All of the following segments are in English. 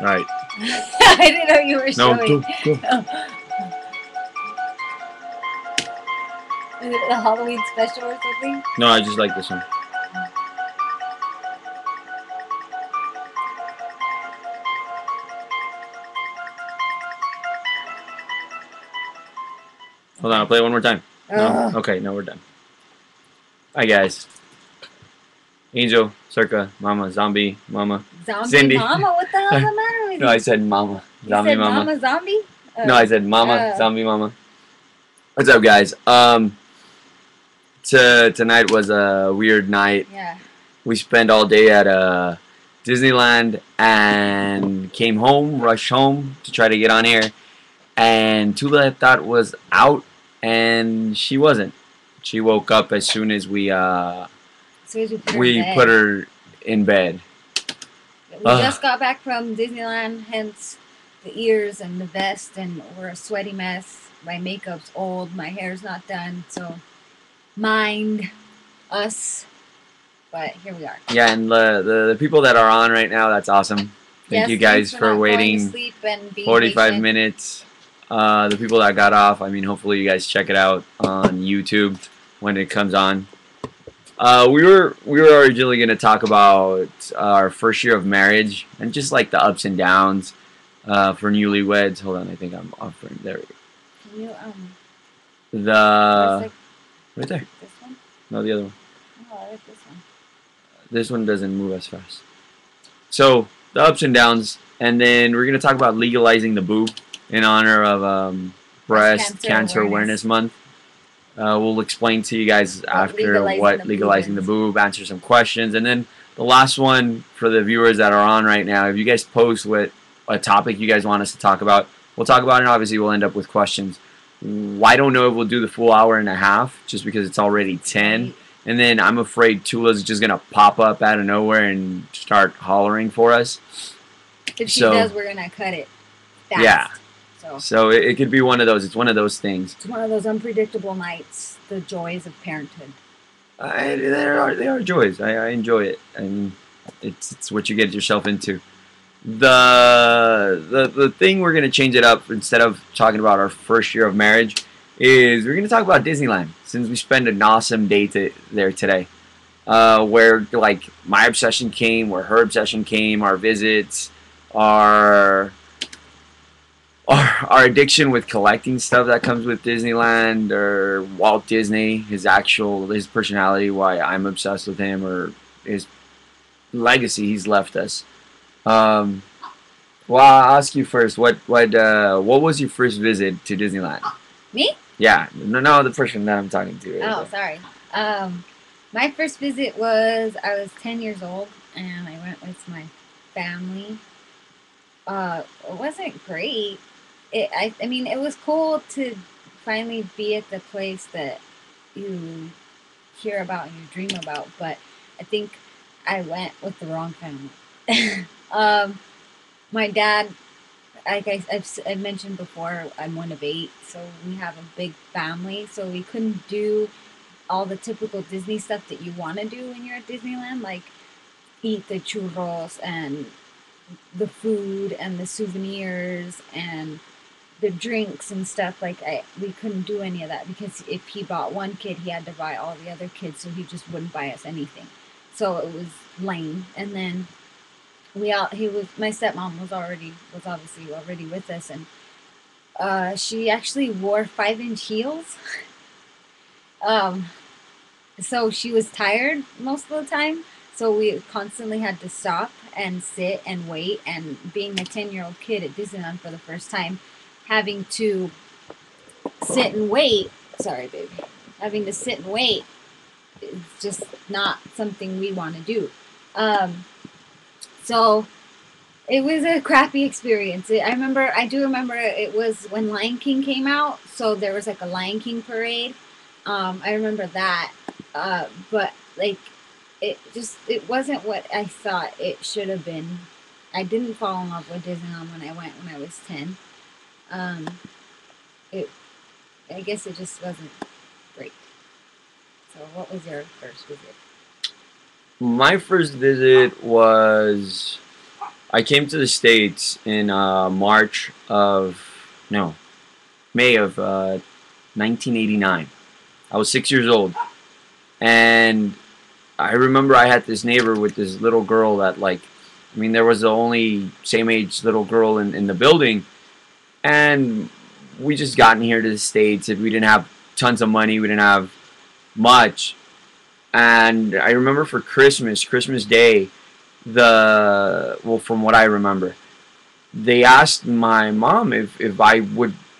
Right. I didn't know you were No, showing. go. Is it a Halloween special or something? No, I just like this one. Hold on, I'll play it one more time. No? Okay, no, we're done. Hi, guys. Angel, Circa, Mama, Zombie, Mama. Zombie Cindy. Mama? What the hell's the matter with you? No, I said Mama. You Zombie said Mama. Mama Zombie? No, I said Mama, Zombie Mama. What's up, guys? Tonight was a weird night. Yeah. We spent all day at Disneyland and came home, rushed home to try to get on here. And Tula thought was out, and she wasn't. She woke up as soon as we put her in bed. We just got back from Disneyland, hence the ears and the vest, and we're a sweaty mess. My makeup's old, my hair's not done, so mind us. But here we are. Yeah, and the people that are on right now, that's awesome. Thank you guys for waiting 45 minutes. The people that got off, I mean, hopefully you guys check it out on YouTube when it comes on. We were originally going to talk about our first year of marriage and just like the ups and downs for newlyweds. Hold on, I think I'm offering there. Can you right there. This one? No, the other one. Oh, I like this one. This one doesn't move as fast. So the ups and downs, and then we're going to talk about legalizing the boob in honor of Breast Cancer Awareness Month. We'll explain to you guys after what legalizing the boob, answer some questions, and then the last one for the viewers that are on right now, if you guys post what a topic you guys want us to talk about, we'll talk about it, and obviously we'll end up with questions. I don't know if we'll do the full hour and a half, just because it's already 10, and then I'm afraid Tula's just going to pop up out of nowhere and start hollering for us. If she does, we're going to cut it fast. Yeah. So it could be one of those. It's one of those things. It's one of those unpredictable nights. The joys of parenthood. They are joys. I enjoy it, and it's what you get yourself into. The thing we're gonna change it up, instead of talking about our first year of marriage, is we're gonna talk about Disneyland, since we spent an awesome day there today, where like my obsession came, where her obsession came, our visits, our addiction with collecting stuff that comes with Disneyland, or Walt Disney, his personality, why I'm obsessed with him, or his legacy he's left us. Well, I'll ask you first. What was your first visit to Disneyland? Me? Yeah, no, the person that I'm talking to. Right oh, sorry. My first visit was I was 10 years old, and I went with my family. It wasn't great. I mean, it was cool to finally be at the place that you hear about and you dream about, but I think I went with the wrong family. My dad, like I've mentioned before, I'm one of 8, so we have a big family, so we couldn't do all the typical Disney stuff that you want to do when you're at Disneyland, like eat the churros and the food and the souvenirs and the drinks and stuff. Like we couldn't do any of that, because if he bought one kid, he had to buy all the other kids, so he just wouldn't buy us anything. So it was lame. And then my stepmom was obviously already with us, and she actually wore 5-inch heels. So she was tired most of the time. So we constantly had to stop and sit and wait. And being a 10-year-old kid at Disneyland for the first time, having to sit and wait. Sorry, baby. Having to sit and wait is just not something we want to do. So it was a crappy experience. I do remember it was when Lion King came out. So there was like a Lion King parade. I remember that. But like, it wasn't what I thought it should have been. I didn't fall in love with Disneyland when I was 10. I guess it just wasn't great. So what was your first visit? My first visit was, I came to the States in May of 1989. I was 6 years old, and I remember I had this neighbor with this little girl that, like, I mean, there was the only same age little girl in the building, and we just gotten here to the States, and we didn't have tons of money, we didn't have much, and I remember for Christmas Day, from what I remember, they asked my mom if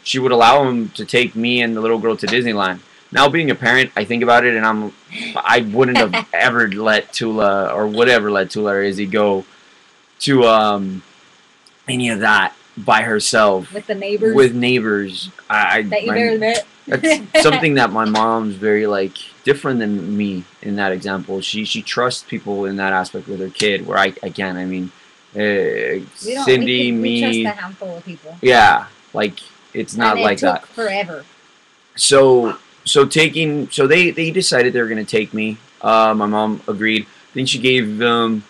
she would allow him to take me and the little girl to Disneyland. Now, being a parent, I think about it, and I wouldn't have ever let Tula, or would ever let Tula or Izzy go to any of that by herself. With the neighbors? With neighbors. That you never met? That's something that my mom's very, like, different than me in that example. She trusts people in that aspect with her kid, where I can't. I mean, Cindy, we trust a handful of people. Yeah, like, it's not like that. It took forever. So they decided they were going to take me. My mom agreed. Then she gave them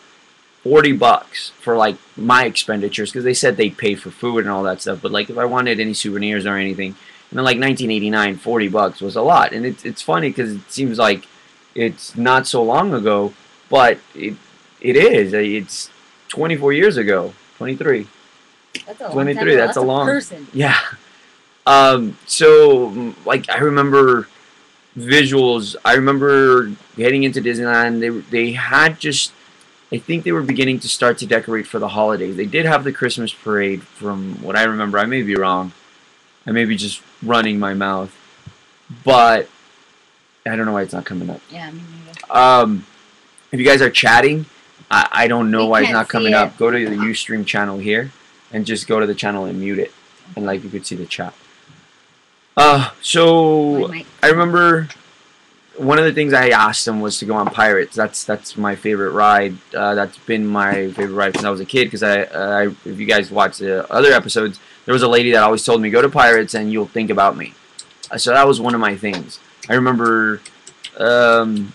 $40 for, like, my expenditures, because they said they'd pay for food and all that stuff. But, like, if I wanted any souvenirs or anything, and then, like, 1989, $40 was a lot. And it's funny because it seems like it's not so long ago, but it is. It's 24 years ago. 23. That's a long 23. time. That's a long person. Yeah. So, like, I remember visuals. I remember heading into Disneyland. They had just, I think they were beginning to start to decorate for the holidays. They did have the Christmas parade, from what I remember. I may be wrong. I may be just running my mouth. But I don't know why it's not coming up. Yeah, me neither. If you guys are chatting, I don't know why it's not coming up. Go to the Ustream channel here and just go to the channel and mute it. And, like, you could see the chat. So I remember one of the things I asked them was to go on Pirates. That's my favorite ride. That's been my favorite ride since I was a kid. Because if you guys watch the other episodes, there was a lady that always told me, go to Pirates and you'll think about me. So that was one of my things. I remember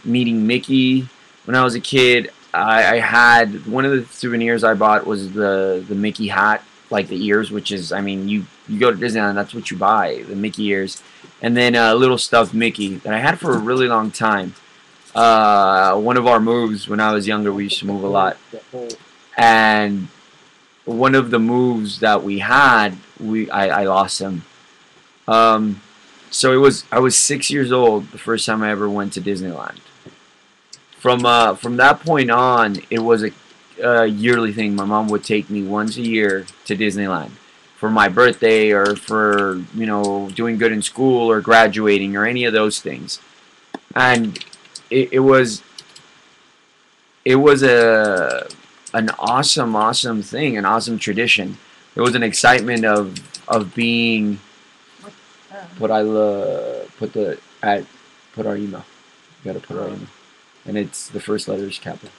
meeting Mickey when I was a kid. I had one of the souvenirs I bought was the Mickey hat, like the ears, which is, I mean, you go to Disneyland, that's what you buy, the Mickey ears. And then a little stuffed Mickey that I had for a really long time. One of our moves when I was younger, we used to move a lot. And one of the moves that we had, I lost him. So I was 6 years old the first time I ever went to Disneyland. From that point on, it was a yearly thing. My mom would take me once a year to Disneyland for my birthday, or for, you know, doing good in school or graduating or any of those things. And it was an awesome thing, an awesome tradition. There was an excitement of being put our email. You gotta put our email. And it's the first letter is capital.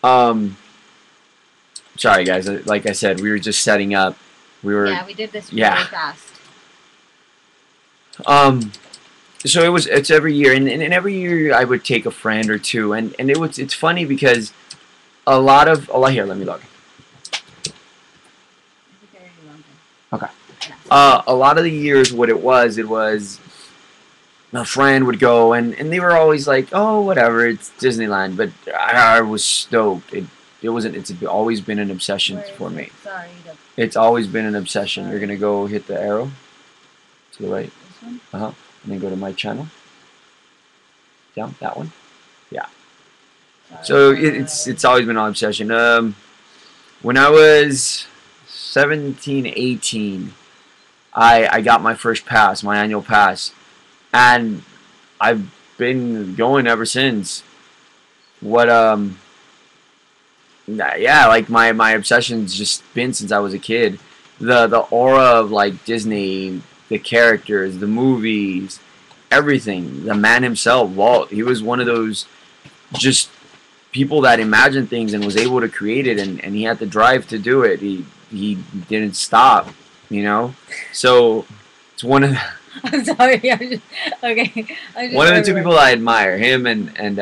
Oh, okay. Sorry guys, like I said, we were just setting up. Yeah, we did this really fast. So it's every year, and every year I would take a friend or two, and it's funny because here, let me log in. Okay. A lot of the years, what it was a friend would go, and they were always like, oh, whatever, it's Disneyland, but I was stoked. It's always been an obsession for me. Sorry. It's always been an obsession. You're gonna go hit the arrow to the right. This one? And then go to my channel. Down that one. Yeah. Sorry. So it's always been an obsession. When I was 17, 18, I got my first pass, my annual pass, and I've been going ever since. Yeah, like my obsession's just been since I was a kid. The aura of, like, Disney, the characters, the movies, everything. The man himself, Walt, he was one of those just people that imagined things and was able to create it, and he had the drive to do it. He didn't stop, you know? So it's one of the I'm sorry. Okay. one of the two people I admire, him and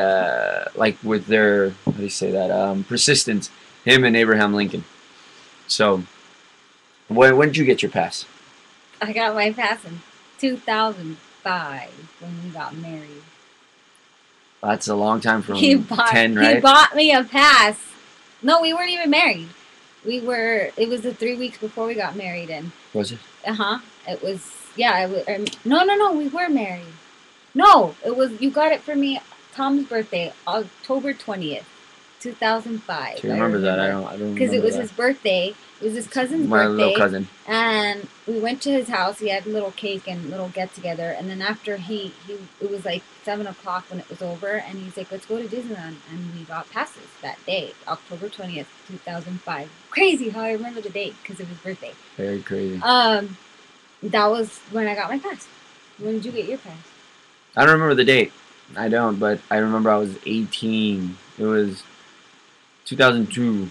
like with their, how do you say that, persistence. Him and Abraham Lincoln. So, when did you get your pass? I got my pass in 2005 when we got married. That's a long time from 10, right? He bought me a pass. No, we weren't even married. It was the 3 weeks before we got married. And was it? It was, yeah. No, we were married. No, it was, you got it for me, Tom's birthday, October 20th, 2005. Do you remember that? I don't remember. Because it was his birthday. It was his cousin's birthday. My little cousin. And we went to his house. He had a little cake and little get together. And then after it was like 7 o'clock when it was over. And he's like, let's go to Disneyland. And we got passes that day, October 20th, 2005. Crazy how I remember the date because of his birthday. Very crazy. That was when I got my pass. When did you get your pass? I don't remember the date. I don't, but I remember I was 18. It was 2002.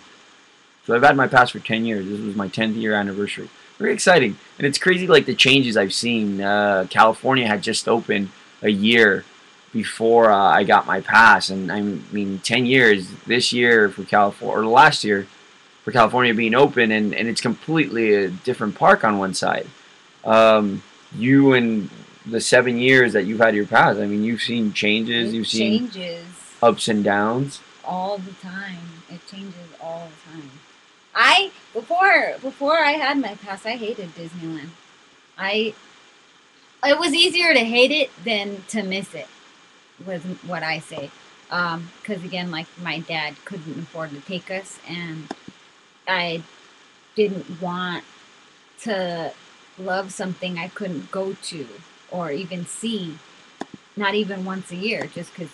So I've had my pass for 10 years. This was my 10th year anniversary. Very exciting. And it's crazy, like, the changes I've seen. California had just opened a year before I got my pass. And I mean, 10 years this year for California, or last year for California being open, and it's completely a different park on one side. You and the 7 years that you've had your pass, I mean, you've seen changes. You've seen ups and downs. All the time. It changes all the time. Before I had my pass, I hated Disneyland. It was easier to hate it than to miss it, was what I say. Because again, like, my dad couldn't afford to take us, and I didn't want to love something I couldn't go to or even see, not even once a year, just because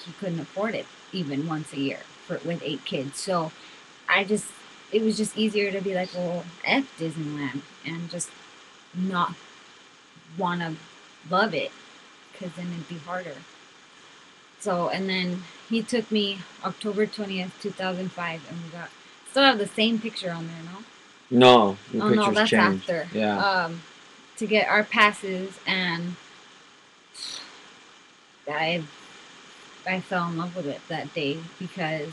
he couldn't afford it even once a year with 8 kids. So it was just easier to be like, well, F Disneyland, and just not want to love it, because then it'd be harder. So, and then he took me October 20th, 2005, and we still have the same picture on there, no? No, that's changed. After. Yeah. To get our passes, and I fell in love with it that day, because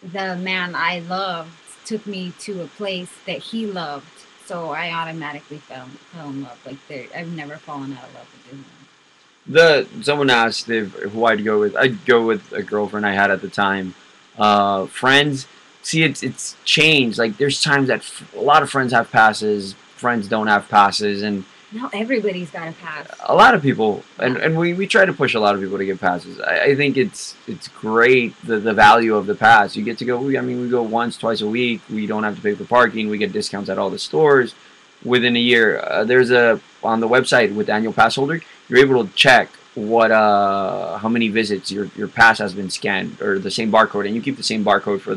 the man I loved took me to a place that he loved, so I automatically fell in love. Like, I've never fallen out of love with Disneyland. Someone asked who I'd go with. I'd go with a girlfriend I had at the time. Friends, see, it's changed. Like, there's times that a lot of friends have passes, friends don't have passes, and now everybody's got a pass. A lot of people, and we try to push a lot of people to get passes. I think it's great, the value of the pass. You get to go, we go once, twice a week. We don't have to pay for parking. We get discounts at all the stores within a year. There's on the website with the annual pass holder, you're able to check how many visits your pass has been scanned, or the same barcode, and you keep the same barcode for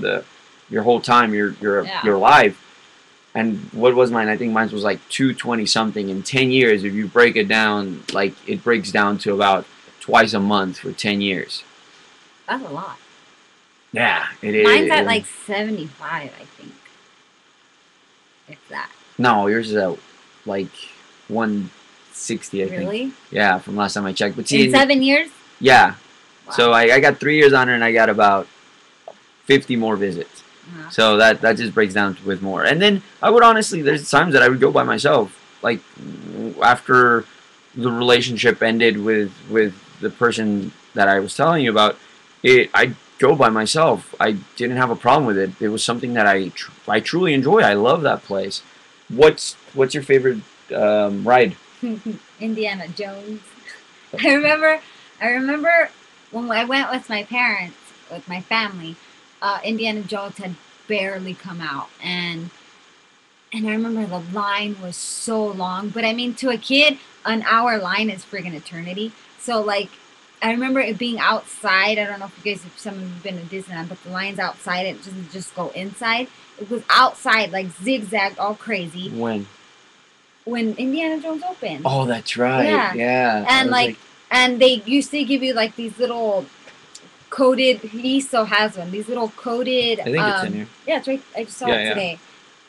your whole time you're alive. And what was mine? I think mine was like 220 something. In 10 years, if you break it down, like, it breaks down to about twice a month for 10 years. That's a lot. Yeah, it is. Mine's at like 75, I think. If that. No, yours is at like 160, I think. Really? Yeah, from last time I checked. But see, in 7 years? Yeah. Wow. So I got 3 years on it, and I got about 50 more visits. So that just breaks down with more. And then I would honestly, there's times that I would go by myself. Like, after the relationship ended with the person that I was telling you about, I'd go by myself. I didn't have a problem with it. It was something that I truly enjoy. I love that place. What's your favorite ride? Indiana Jones. I remember when I went with my parents, with my family, Indiana Jones had barely come out, and I remember the line was so long. But I mean, to a kid, an hour line is friggin' eternity. So, like, I remember it being outside. I don't know if some of you have been to Disneyland, but the line's outside. It doesn't just go inside. It was outside, like, zigzagged all crazy. When Indiana Jones opened. Oh, that's right. Yeah. And and they used to give you like these little coated. He still has one. These little coated. I think it's in here. Yeah, it's right. I just saw it today.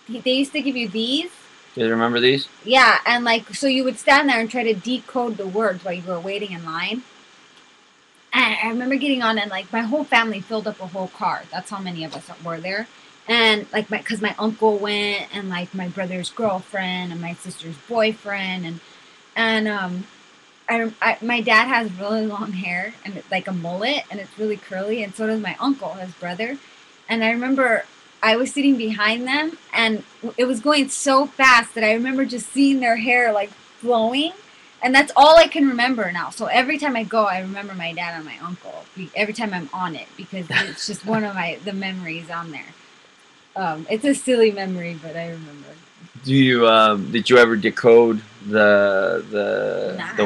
They used to give you these. Do you remember these? Yeah, and like, so you would stand there and try to decode the words while you were waiting in line. And I remember getting on, and like my whole family filled up a whole car. That's how many of us were there. And like because my uncle went, and like my brother's girlfriend and my sister's boyfriend, and my dad has really long hair and it's like a mullet, and it's really curly, and so does my uncle, his brother. And I remember I was sitting behind them, and it was going so fast that I remember just seeing their hair like flowing, and that's all I can remember now. So every time I go, I remember my dad and my uncle. Every time I'm on it, because it's just one of the memories on there. It's a silly memory, but I remember. Do you did you ever decode the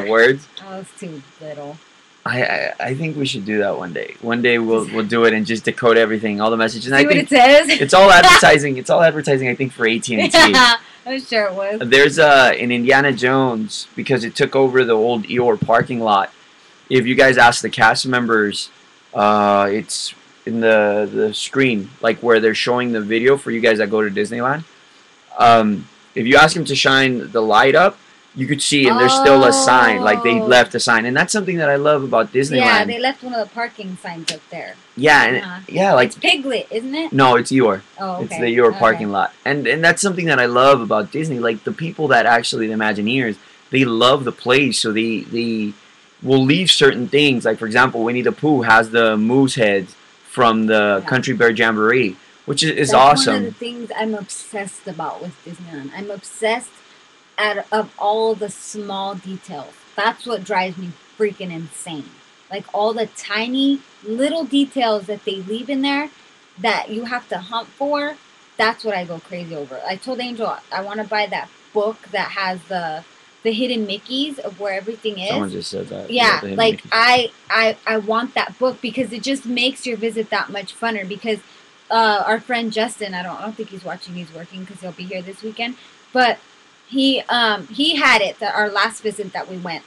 words? I was too little. I think we should do that one day. One day we'll do it and just decode everything, all the messages. And See I think what it says? it's all advertising. It's all advertising. I think for AT&T. I'm sure it was. There's in Indiana Jones, because it took over the old Eeyore parking lot. If you guys ask the cast members, it's in the screen, like where they're showing the video for you guys that go to Disneyland. If you ask them to shine the light up, you could see, and there's still a sign, like they left a sign, and that's something that I love about Disneyland. Yeah, they left one of the parking signs up there. Yeah, and yeah, like it's Piglet, isn't it? No, it's Eeyore. Oh, okay. It's the Eeyore parking lot, and that's something that I love about Disney. Like the people that actually, the Imagineers, they love the place, so they will leave certain things. Like for example, Winnie the Pooh has the moose heads from the Country Bear Jamboree, which is awesome. One of the things I'm obsessed about with Disneyland. I'm obsessed of all the small details. That's what drives me freaking insane. Like all the tiny little details that they leave in there that you have to hunt for. That's what I go crazy over. I told Angel I want to buy that book that has the hidden Mickeys of where everything is. Someone just said that. Yeah, like I want that book because it just makes your visit that much funner. Because our friend Justin, I don't think he's watching. He's working because he'll be here this weekend, but he had it our last visit that we went,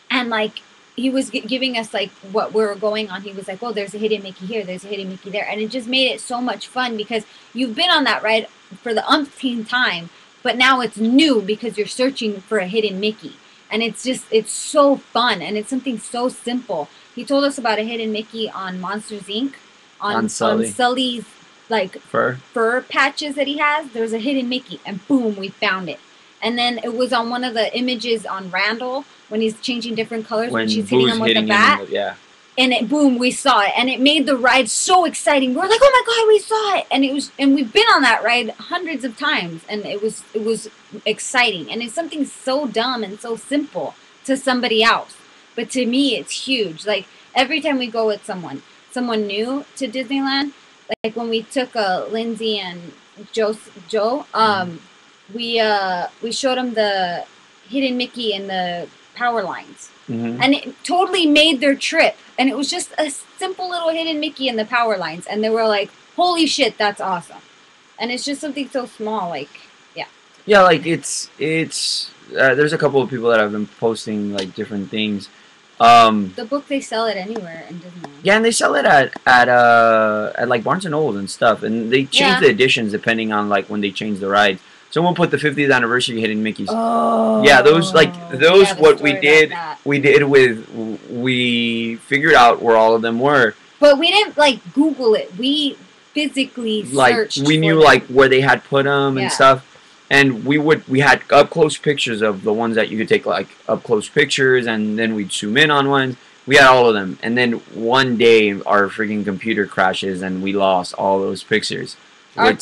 and like he was giving us like what we were going on. He was like, "Oh, there's a hidden Mickey here. There's a hidden Mickey there," and it just made it so much fun because you've been on that ride for the umpteenth time, but now it's new because you're searching for a hidden Mickey, and it's so fun, and it's something so simple. He told us about a hidden Mickey on Monsters Inc. on Sully's like fur patches that he has. There's a hidden Mickey, and boom, we found it. And then it was on one of the images on Randall when he's changing different colors when she's hitting him with the bat. And boom, we saw it, and it made the ride so exciting. We're like, oh my god, we saw it, and we've been on that ride hundreds of times, and it was exciting, and it's something so dumb and so simple to somebody else, but to me, it's huge. Like every time we go with someone new to Disneyland, like when we took Lindsay and Joe, we showed them the hidden Mickey and the power lines. And it totally made their trip. And it was just a simple little hidden Mickey and the power lines. And they were like, holy shit, that's awesome. And it's just something so small, like, yeah. Yeah, like it's there's a couple of people that have been posting like different things. The book, they sell it anywhere in Disneyland. Yeah, and they sell it at like Barnes and Noble and stuff. And they change the editions depending on like when they change the rides. Someone put the 50th anniversary hidden Mickeys. Oh. Yeah, those what we did. We figured out where all of them were. But we didn't like Google it. We physically searched. Like we knew like where they had put them and stuff. And we had up close pictures of the ones that you could take like up close pictures, and then we'd zoom in on ones. We had all of them, and then one day our freaking computer crashes and we lost all those pictures. Our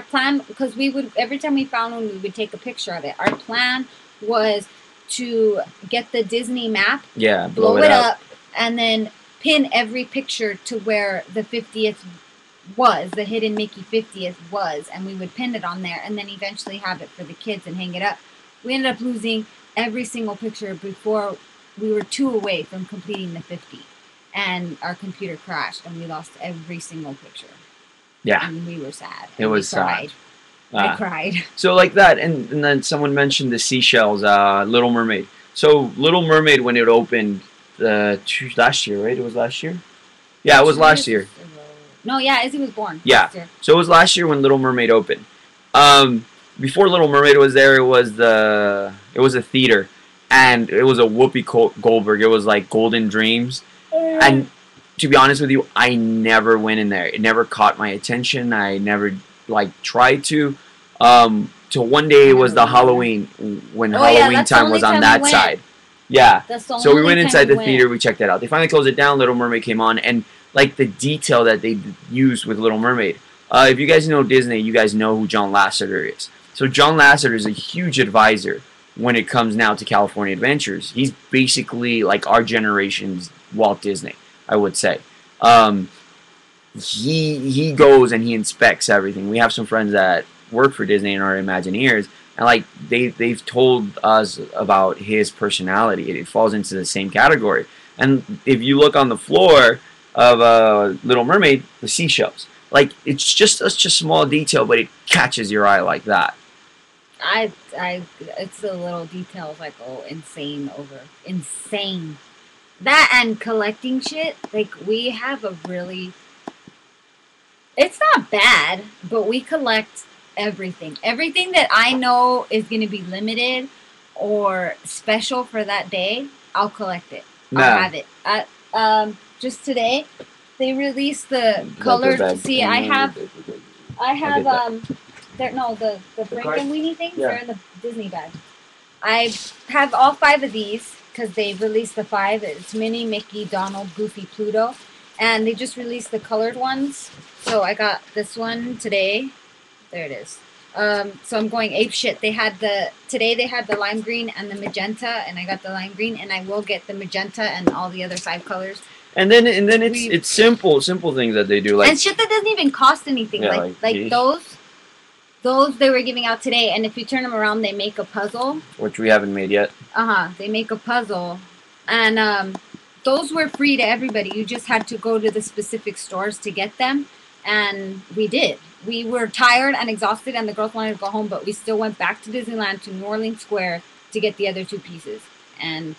plan, because we would, every time we found one, we would take a picture of it. Our plan was to get the Disney map, blow it up, and then pin every picture to where the 50th was, the hidden Mickey 50th was, and we would pin it on there, and then eventually have it for the kids and hang it up. We ended up losing every single picture before we were 2 away from completing the 50, and our computer crashed, and we lost every single picture. Yeah. And we were sad. It was sad. I cried. So like that, and then someone mentioned the seashells, Little Mermaid. So Little Mermaid, when it opened last year, right? It was last year? Yeah, it was last year. No, yeah, Izzy was born. Yeah. So it was last year when Little Mermaid opened. Before Little Mermaid was there, it was a theater, and it was a Whoopi Goldberg. It was like Golden Dreams. And to be honest with you, I never went in there. It never caught my attention. I never like tried to. Till one day it was the Halloween when Halloween time was on that side. Yeah. So we went inside the theater. We checked that out. They finally closed it down. Little Mermaid came on, and like the detail that they used with Little Mermaid. If you guys know Disney, you guys know who John Lasseter is. So John Lasseter is a huge advisor when it comes now to California Adventures. He's basically like our generation's Walt Disney, I would say. He goes and he inspects everything. We have some friends that work for Disney and are Imagineers, and like they've told us about his personality. It falls into the same category. And if you look on the floor of Little Mermaid, the seashells, like it's just such a small detail, but it catches your eye like that. It's the little details I go insane over. Insane. That and collecting shit, like we have a really, it's not bad, but we collect everything. Everything that I know is going to be limited or special for that day, I'll collect it. I'll have it. Just today, they released the colored. See, I have the Franken weenie things. Yeah. They're in the Disney bag. I have all 5 of these because they released the 5. It's Minnie, Mickey, Donald, Goofy, Pluto, and they just released the colored ones. So I got this one today. There it is. So I'm going ape shit. Today they had the lime green and the magenta, and I got the lime green, and I will get the magenta and all the other 5 colors. And then it's simple things that they do, like, and shit that doesn't even cost anything. Yeah, like those they were giving out today, and if you turn them around, they make a puzzle, which we haven't made yet. They make a puzzle, and those were free to everybody. You just had to go to the specific stores to get them, and we did. We were tired and exhausted, and the girls wanted to go home, but we still went back to Disneyland, to New Orleans Square, to get the other 2 pieces, and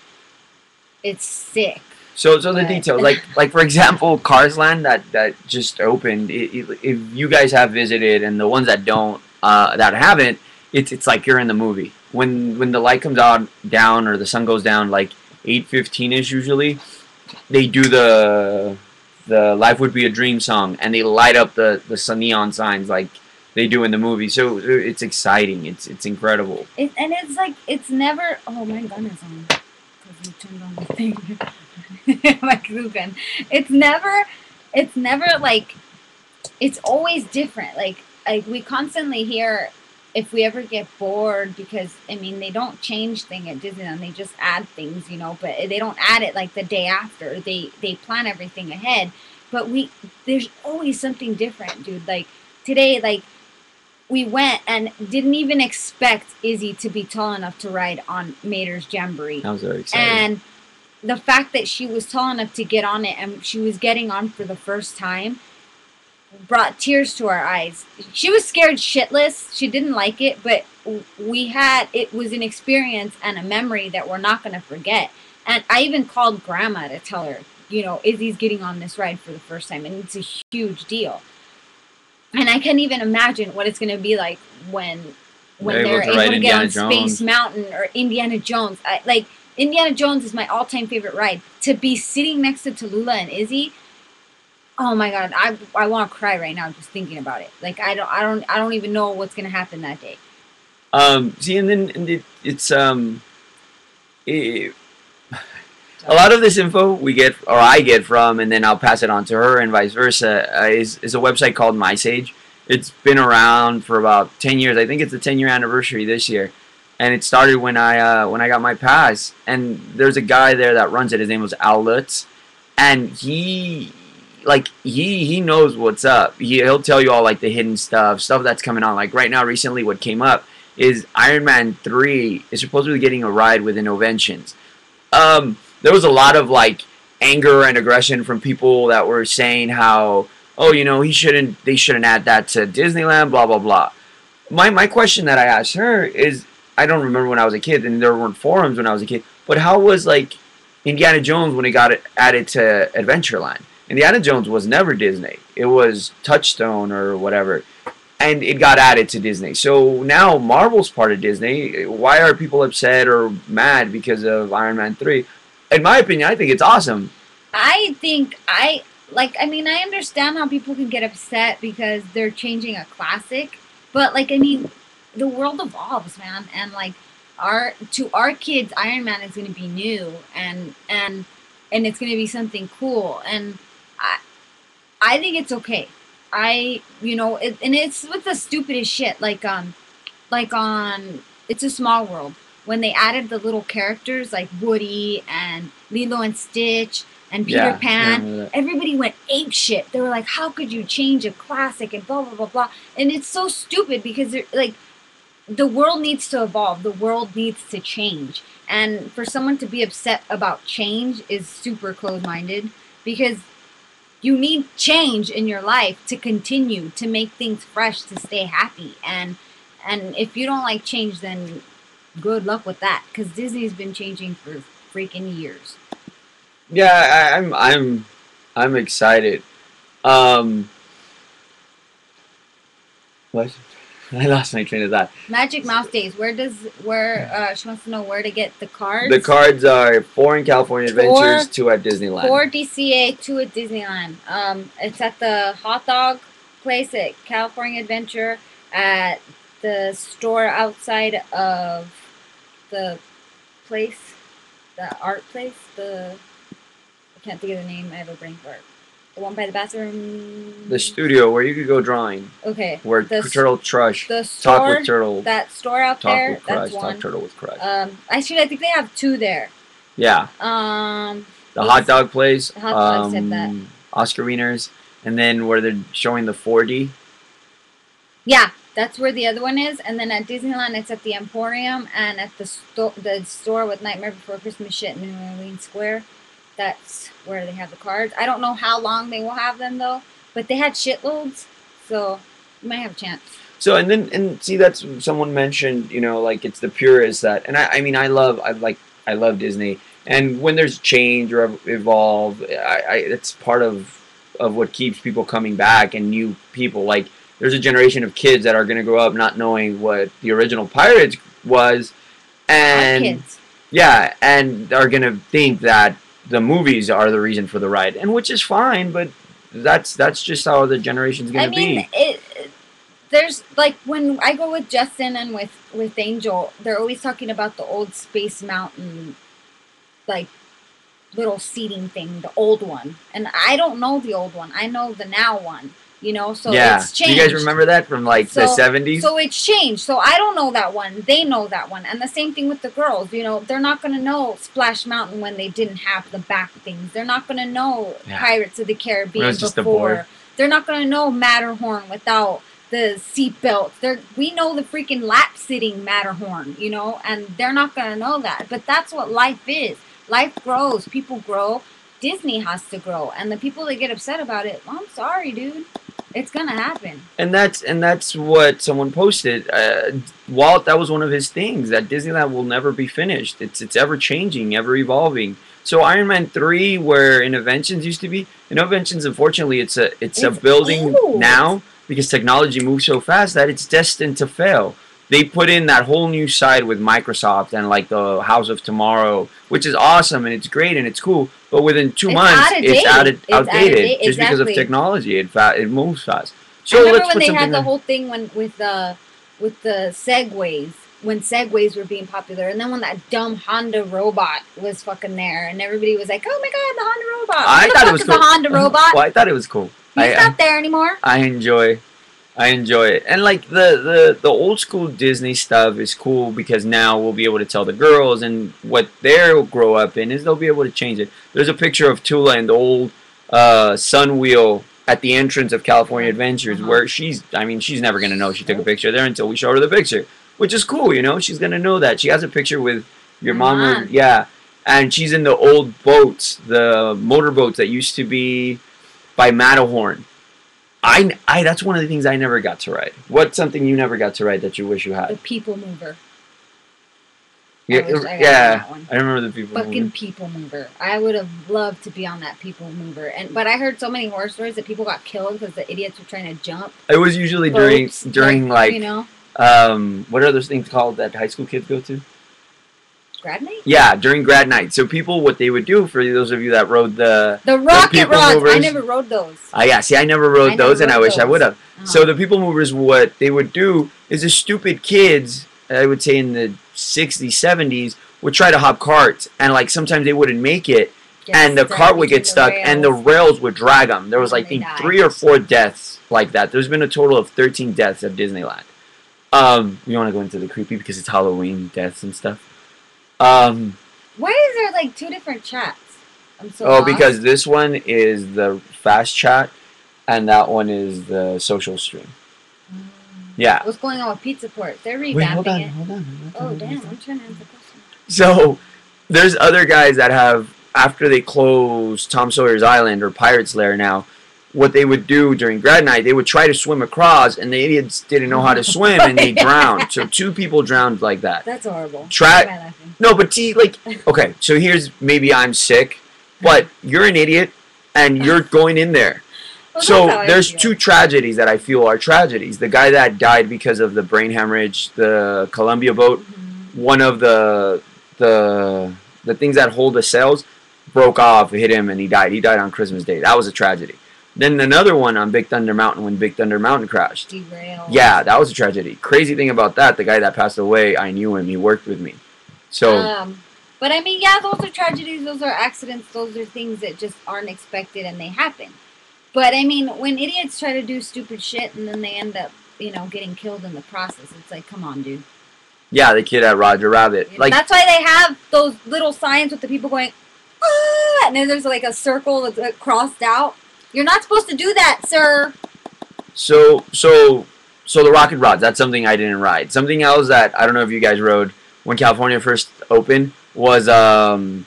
it's sick. So the details, like for example, Cars Land that just opened. If you guys have visited, and the ones that don't, that haven't, it's like you're in the movie. When the light comes out down or the sun goes down, like 8:15ish usually, they do the "Life Would Be a Dream" song, and they light up the neon signs like they do in the movie. So it's exciting. It's incredible. And it's like it's never. Oh, my gun is on because you turned on the thing. My glue gun. It's never like, it's always different. Like we constantly hear if we ever get bored, because I mean they don't change things at Disneyland, they just add things, but they don't add it like the day after. They plan everything ahead, but there's always something different, dude. Like today, like we went and didn't even expect Izzy to be tall enough to ride on Mater's Jamboree. I was very excited. And the fact that she was tall enough to get on it, and she was getting on for the first time, brought tears to our eyes. She was scared shitless. She didn't like it, but it was an experience and a memory that we're not going to forget. And I even called Grandma to tell her, Izzy's getting on this ride for the first time, and it's a huge deal. And I can't even imagine what it's going to be like when they're able to get on Space Mountain or Indiana Jones. Indiana Jones is my all-time favorite ride. To be sitting next to Tallulah and Izzy, oh my God, I want to cry right now just thinking about it. Like I don't even know what's gonna happen that day. See, and then it's a lot of this info I get from, and then I'll pass it on to her, and vice versa. Is a website called My Sage. It's been around for about 10 years. I think it's the 10-year anniversary this year. And it started when I got my pass, and there's a guy there that runs it. His name was Al Lutz, and he knows what's up. He'll tell you all like the hidden stuff that's coming on. Like right now, recently, what came up is Iron Man 3 is supposedly getting a ride with Innoventions. There was a lot of like anger and aggression from people that were saying how, they shouldn't add that to Disneyland, blah blah blah. My question that I asked her is, I don't remember when I was a kid, and there weren't forums when I was a kid, but how was like Indiana Jones when it got added to Adventureland? Indiana Jones was never Disney. It was Touchstone or whatever, and it got added to Disney. So now Marvel's part of Disney. Why are people upset or mad because of Iron Man 3? In my opinion, I think it's awesome. I think I mean I understand how people can get upset because they're changing a classic, but like I mean the world evolves, man, and like our kids Iron Man is going to be new and it's going to be something cool and I I think it's okay. And it's with the stupidest shit like on It's a Small World when they added the little characters like Woody and Lilo and Stitch and Peter Pan. Everybody went ape shit. They were like, "How could you change a classic?" and blah blah blah blah. And it's so stupid because like the world needs to evolve. The world needs to change. And for someone to be upset about change is super closed-minded because you need change in your life to continue to make things fresh to stay happy and if you don't like change then good luck with that because Disney's been changing for freaking years. Yeah, I'm excited. Um, what? I lost my train of thought. Magic Mouse Days. She wants to know where to get the cards. The cards are 4 in California Adventures, 2 at Disneyland. 4 DCA, 2 at Disneyland. It's at the hot dog place at California Adventure at the store outside of the place, the art place, I can't think of the name, I have a brain fart. The one by the bathroom. The studio where you could go drawing. Okay. Where Turtle Trush. The store, Talk with Turtle. That store out Talk there. With Crush, that's one. Talk Turtle with Crush. Actually, I think they have 2 there. Yeah. The hot dog place. Hot dog said that. Oscar Wieners. And then where they're showing the 4D. Yeah, that's where the other one is. And then at Disneyland, it's at the Emporium and at the store with Nightmare Before Christmas shit in New Orleans Square. That's where they have the cards. I don't know how long they will have them though, but they had shitloads, so you might have a chance. So and see that's someone mentioned, like it's the purists that, and I love Disney, and when there's change or evolve, it's part of what keeps people coming back and new people. Like there's a generation of kids that are going to grow up not knowing what the original Pirates was, and our kids. Yeah, and are going to think that the movies are the reason for the ride, and which is fine, but that's just how the generation's gonna be. There's like when I go with Justin and with Angel, they're always talking about the old Space Mountain, like little seating thing, the old one, and I don't know the old one. I know the now one. So it's changed. Do you guys remember that from the 70s? So it's changed. So I don't know that one. They know that one. And the same thing with the girls. They're not going to know Splash Mountain when they didn't have the back things. They're not going to know Pirates of the Caribbean before. They're not going to know Matterhorn without the seatbelts. We know the freaking lap sitting Matterhorn, and they're not going to know that. But that's what life is. Life grows. People grow. Disney has to grow. And the people that get upset about it, well, I'm sorry, dude. It's gonna happen. And that's what someone posted. Walt, that was one of his things, that Disneyland will never be finished. It's ever changing, ever evolving. So Iron Man 3, where Innoventions used to be, Innoventions, unfortunately, it's a building now because technology moves so fast that it's destined to fail. They put in that whole new side with Microsoft and like the House of Tomorrow, which is awesome and it's great and it's cool. But within 2 months, it's outdated just because of technology. It moves fast. So I remember when they had the whole thing with the Segways, when Segways were being popular, and then when that dumb Honda robot was fucking there, and everybody was like, "Oh my god, the Honda robot!" I thought it was cool. The Honda robot. Well, I thought it was cool. He's not there anymore. I enjoy it, and like the old school Disney stuff is cool because now we'll be able to tell the girls, and what they'll grow up in is they'll be able to change it. There's a picture of Tula in the old Sun Wheel at the entrance of California Adventures, where she's never gonna know she took a picture there until we show her the picture, which is cool, She's gonna know that she has a picture with your mom, and she's in the old boats, the motorboats that used to be by Matterhorn. That's one of the things I never got to ride. What's something you never got to ride that you wish you had? The People Mover. I remember the People Mover. Fucking People Mover. I would have loved to be on that People Mover, but I heard so many horror stories that people got killed because the idiots were trying to jump. It was usually during what are those things called that high school kids go to? grad night? Yeah, during grad night. So people, what they would do, for those of you that rode the rocket rods, movers, I never rode those. Yeah, see, I never rode those, and I wish I would have. So the people movers, what they would do is the stupid kids, I would say in the 60s, 70s, would try to hop carts, and like sometimes they wouldn't make it, and the cart would get stuck, and the rails would drag them. There was like 3 or 4 deaths like that. There's been a total of 13 deaths at Disneyland. We want to go into the creepy because it's Halloween deaths and stuff. Why is there like 2 different chats? I'm so lost. Because this one is the fast chat, and that one is the social stream. Yeah. What's going on with Pizza Port? They're revamping it. Hold on. Oh, damn. I'm trying to answer the question. So, there's other guys that have, after they close Tom Sawyer's Island or Pirate's Lair now, what they would do during grad night, they would try to swim across, and the idiots didn't know how to swim, and they drowned. So 2 people drowned like that. That's horrible. No, but see, like, okay, so here's, maybe I'm sick, but you're an idiot, and you're going in there. Well, so there's 2 tragedies that I feel are tragedies. The guy that died because of the brain hemorrhage, the Columbia boat, one of the things that hold the sails broke off, hit him, and he died. He died on Christmas Day. That was a tragedy. Then another one on Big Thunder Mountain when Big Thunder Mountain crashed. Derailed. Yeah, that was a tragedy. Crazy thing about that, the guy that passed away, I knew him. He worked with me. So. But I mean, yeah, those are tragedies. Those are accidents. Those are things that just aren't expected and they happen. But I mean, when idiots try to do stupid shit and then they end up, getting killed in the process, it's like, come on, dude. Yeah, the kid at Roger Rabbit. Like, that's why they have those little signs with the people going, ah, and then there's like a circle that's crossed out. You're not supposed to do that, sir. So the rocket rods, that's something I didn't ride. Something else that I don't know if you guys rode when California first opened was the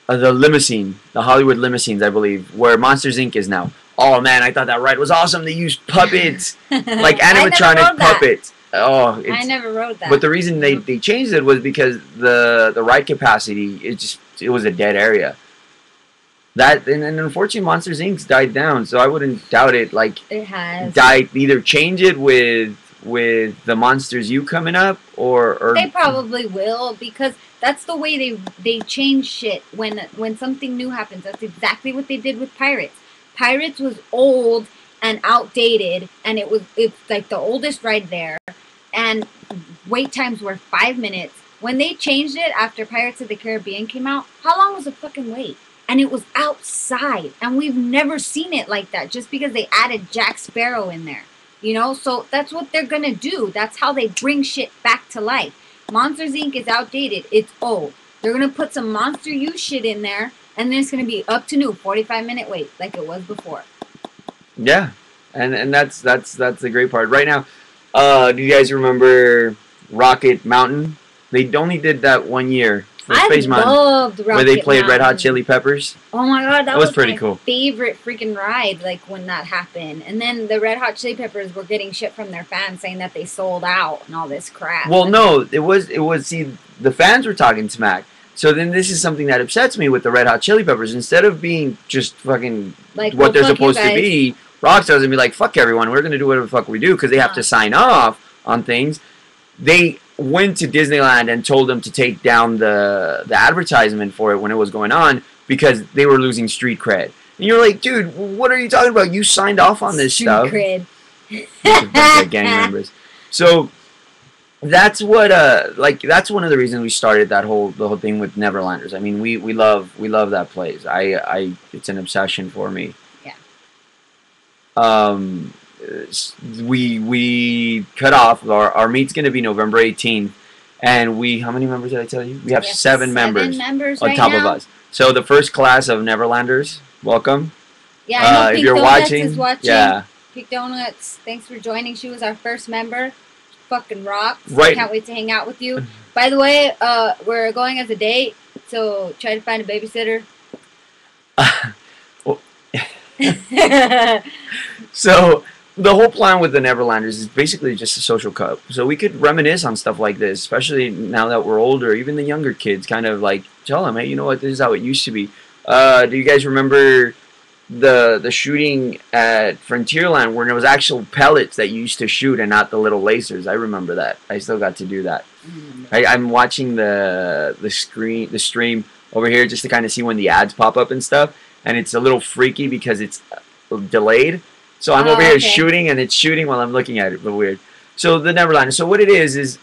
limousine, the Hollywood limousines, I believe, where Monsters Inc. is now. Oh man, I thought that ride was awesome. They used puppets, like animatronic puppets. Oh, I never rode that. But the reason they changed it was because the ride capacity, it was a dead area. That and unfortunately Monsters Inc. died down, so I wouldn't doubt it. Like it has died. Either change it with the Monsters U coming up, or they probably will, because that's the way they change shit when something new happens. That's exactly what they did with Pirates. Pirates was old and outdated, and it's like the oldest ride there, and wait times were 5 minutes. When they changed it after Pirates of the Caribbean came out, how long was the fucking wait? And it was outside, and we've never seen it like that just because they added Jack Sparrow in there. So that's what they're gonna do. That's how they bring shit back to life. Monsters Inc. is outdated. It's old. They're gonna put some Monster U shit in there, and then it's gonna be up to new 45-minute wait like it was before. Yeah, and that's the great part. Right now, do you guys remember Rocket Mountain? They only did that 1 year. I loved Rocket where they played Mountain. Red Hot Chili Peppers. Oh my god, that was pretty cool. Favorite freaking ride, like when that happened. And then the Red Hot Chili Peppers were getting shit from their fans saying that they sold out and all this crap. Well, no, it was see, the fans were talking smack. So then this is something that upsets me with the Red Hot Chili Peppers. Instead of being just fucking like what they're supposed to be, Rockstars and be like, fuck everyone, we're gonna do whatever the fuck we do, because they have to sign off on things. They went to Disneyland and told them to take down the advertisement for it when it was going on because they were losing street cred. And you're like, dude, what are you talking about? You signed off on this stuff. Street cred. Gang members. So that's what that's one of the reasons we started the whole thing with Neverlanders. I mean, we love that place. It's an obsession for me. Yeah. We cut off our meet's going to be November 18th, and how many members did I tell you? We have seven members on top of us. So the first class of Neverlanders, welcome. Yeah, I know if Pink you're Donuts is watching. Yeah, Pink Donuts, thanks for joining. She was our first member. Fucking rocks. Right. Can't wait to hang out with you. By the way, we're going as a date, so try to find a babysitter. So the whole plan with the Neverlanders is basically just a social cup. So we could reminisce on stuff like this, especially now that we're older. Even the younger kids, kind of like tell them, hey, you know what? This is how it used to be. Do you guys remember the shooting at Frontierland where there was actual pellets that you used to shoot and not the little lasers. I remember that. I still got to do that. I'm watching the stream over here just to kind of see when the ads pop up and stuff, and it's a little freaky because it's delayed. So I'm over here shooting, and it's shooting while I'm looking at it, but weird. So the Neverlander. So what it is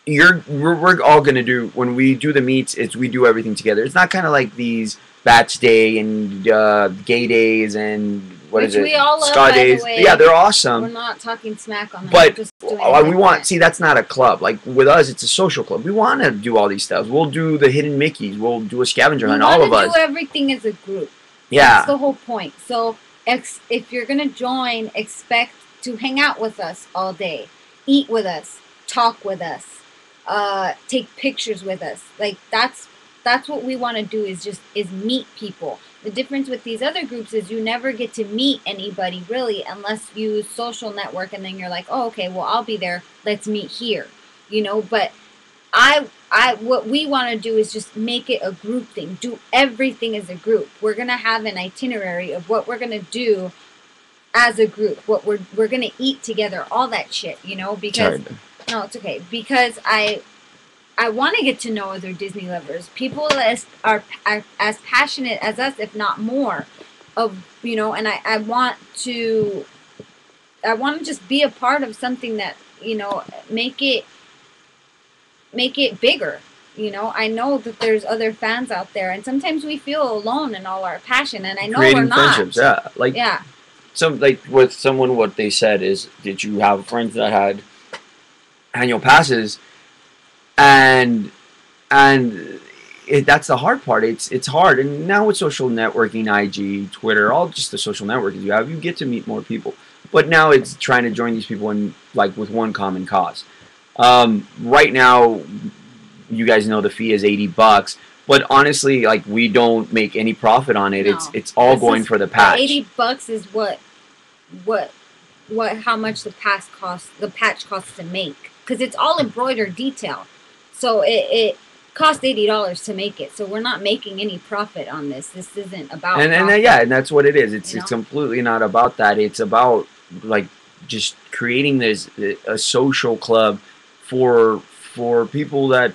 we're all gonna do when we do the meets. It's we do everything together. It's not kind of like these Bats Day and Gay Days and what is it? We all love, Ska Days. Yeah, they're awesome. We're not talking smack on them. But we want that's not a club. Like with us, it's a social club. We want to do all these stuff. We'll do the hidden Mickeys. We'll do a scavenger hunt. All of us. We want to do everything as a group. Yeah, that's the whole point. So if you're gonna join, expect to hang out with us all day, eat with us, talk with us, take pictures with us. Like that's what we want to do is meet people. The difference with these other groups is you never get to meet anybody really unless you social network, and then you're like, oh, okay, well, I'll be there. Let's meet here, you know. But what we want to do is just make it a group thing. Do everything as a group. We're gonna have an itinerary of what we're gonna do as a group. What we're gonna eat together, all that shit, you know. Because no, it's okay. Because I want to get to know other Disney lovers, people that are as passionate as us, if not more, of, you know, and I want to just be a part of something that, you know, make it bigger. You know, I know that there's other fans out there, and sometimes we feel alone in all our passion, and I know we're not. Friendships, yeah, like some like with someone, what they said is, did you have friends that had annual passes? And that's the hard part. It's hard. And now with social networking, IG, Twitter, all just the social networking you have, you get to meet more people. But now it's trying to join these people in like with one common cause. Right now, you guys know the fee is $80. But honestly, like we don't make any profit on it. No. It's all going for the patch. $80 is how much the patch costs to make, because it's all embroidered detail. So it cost $80 to make it. So we're not making any profit on this. This isn't about and that's what it is. It's completely not about that. It's about like just creating a social club for people that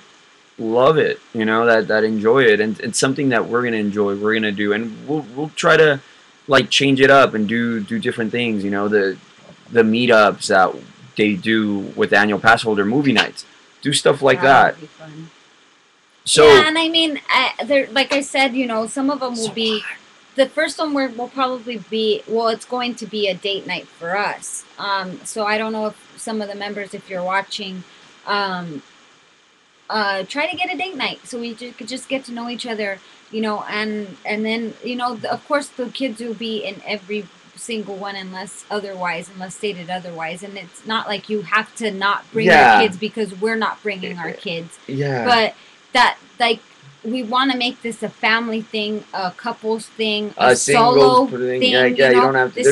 love it, you know, that enjoy it, and it's something that we're gonna enjoy. We're gonna do, and we'll try to like change it up and do different things. You know, the meetups that they do with the annual pass holder movie nights. Do stuff like that. Would be fun. So yeah, and I mean, like I said, you know, some of them will be. The first one will probably be, well, it's going to be a date night for us. So I don't know if some of the members, if you're watching, try to get a date night so we could just get to know each other, you know, and then, you know, of course the kids will be in every single one unless stated otherwise, and it's not like you have to not bring your kids because we're not bringing our kids, but that, like, we want to make this a family thing, a couples thing, a solo thing. You don't have to.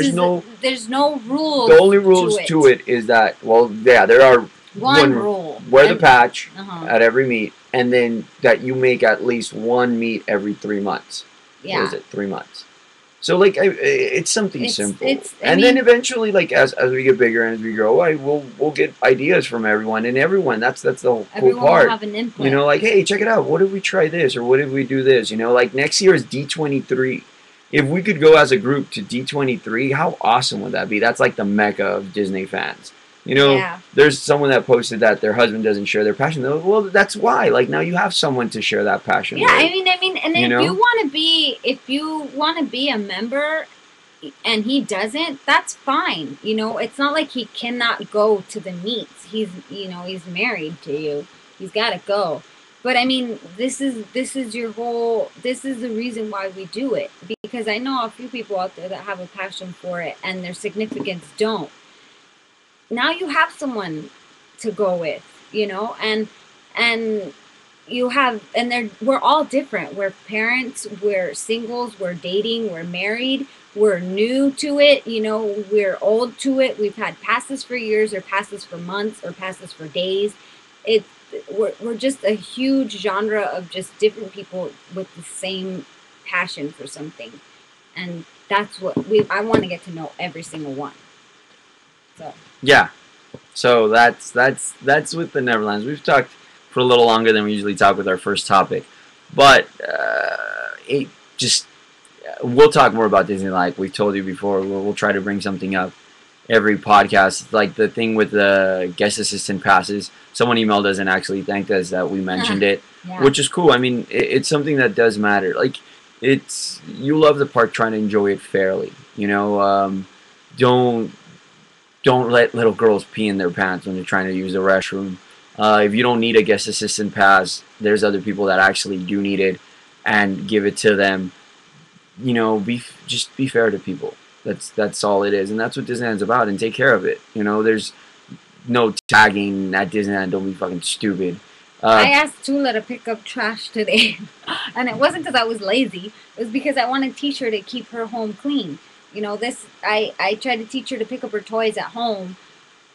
There's no rules. The only rules to it is that, well, there are one rule: wear the patch at every meet, and then that you make at least one meet every 3 months. Yeah, what is it, 3 months? So like it's something simple, then eventually, like as we get bigger and as we grow, we'll get ideas from everyone, and everyone. That's the whole cool part. Will have an input. You know, like, hey, check it out. What if we try this, or what if we do this? You know, like next year is D23. If we could go as a group to D23, how awesome would that be? That's like the mecca of Disney fans. You know, there's someone that posted that their husband doesn't share their passion. Well, that's why. Like now you have someone to share that passion with. I mean, and if you want to be a member, and he doesn't, that's fine. You know, it's not like he cannot go to the meets. He's married to you. He's got to go. But I mean, this is the reason why we do it, because I know a few people out there that have a passion for it and their significants don't. Now you have someone to go with, you know, and we're all different. We're parents, we're singles, we're dating, we're married, we're new to it, you know, we're old to it. We've had passes for years, or passes for months, or passes for days. We're just a huge genre of just different people with the same passion for something. and that's what I want to get to know every single one. So yeah. So that's with the Neverlands. We've talked for a little longer than we usually talk with our first topic, but it just we'll talk more about Disney. Like we've told you before, we'll try to bring something up every podcast. Like the thing with the guest assistant passes. Someone emailed us and actually thanked us that we mentioned it, yeah. which is cool. I mean, it's something that does matter. Like it's you love the park, trying to enjoy it fairly. You know, don't let little girls pee in their pants when they're trying to use the restroom. If you don't need a guest assistant pass, there's other people that actually do need it, and give it to them. You know, just be fair to people. That's all it is, and that's what Disneyland's about. And take care of it. You know, there's no tagging at Disneyland. Don't be fucking stupid. I asked Tula to pick up trash today, and it wasn't because I was lazy. It was because I wanted to teach her to keep her home clean. You know, I tried to teach her to pick up her toys at home.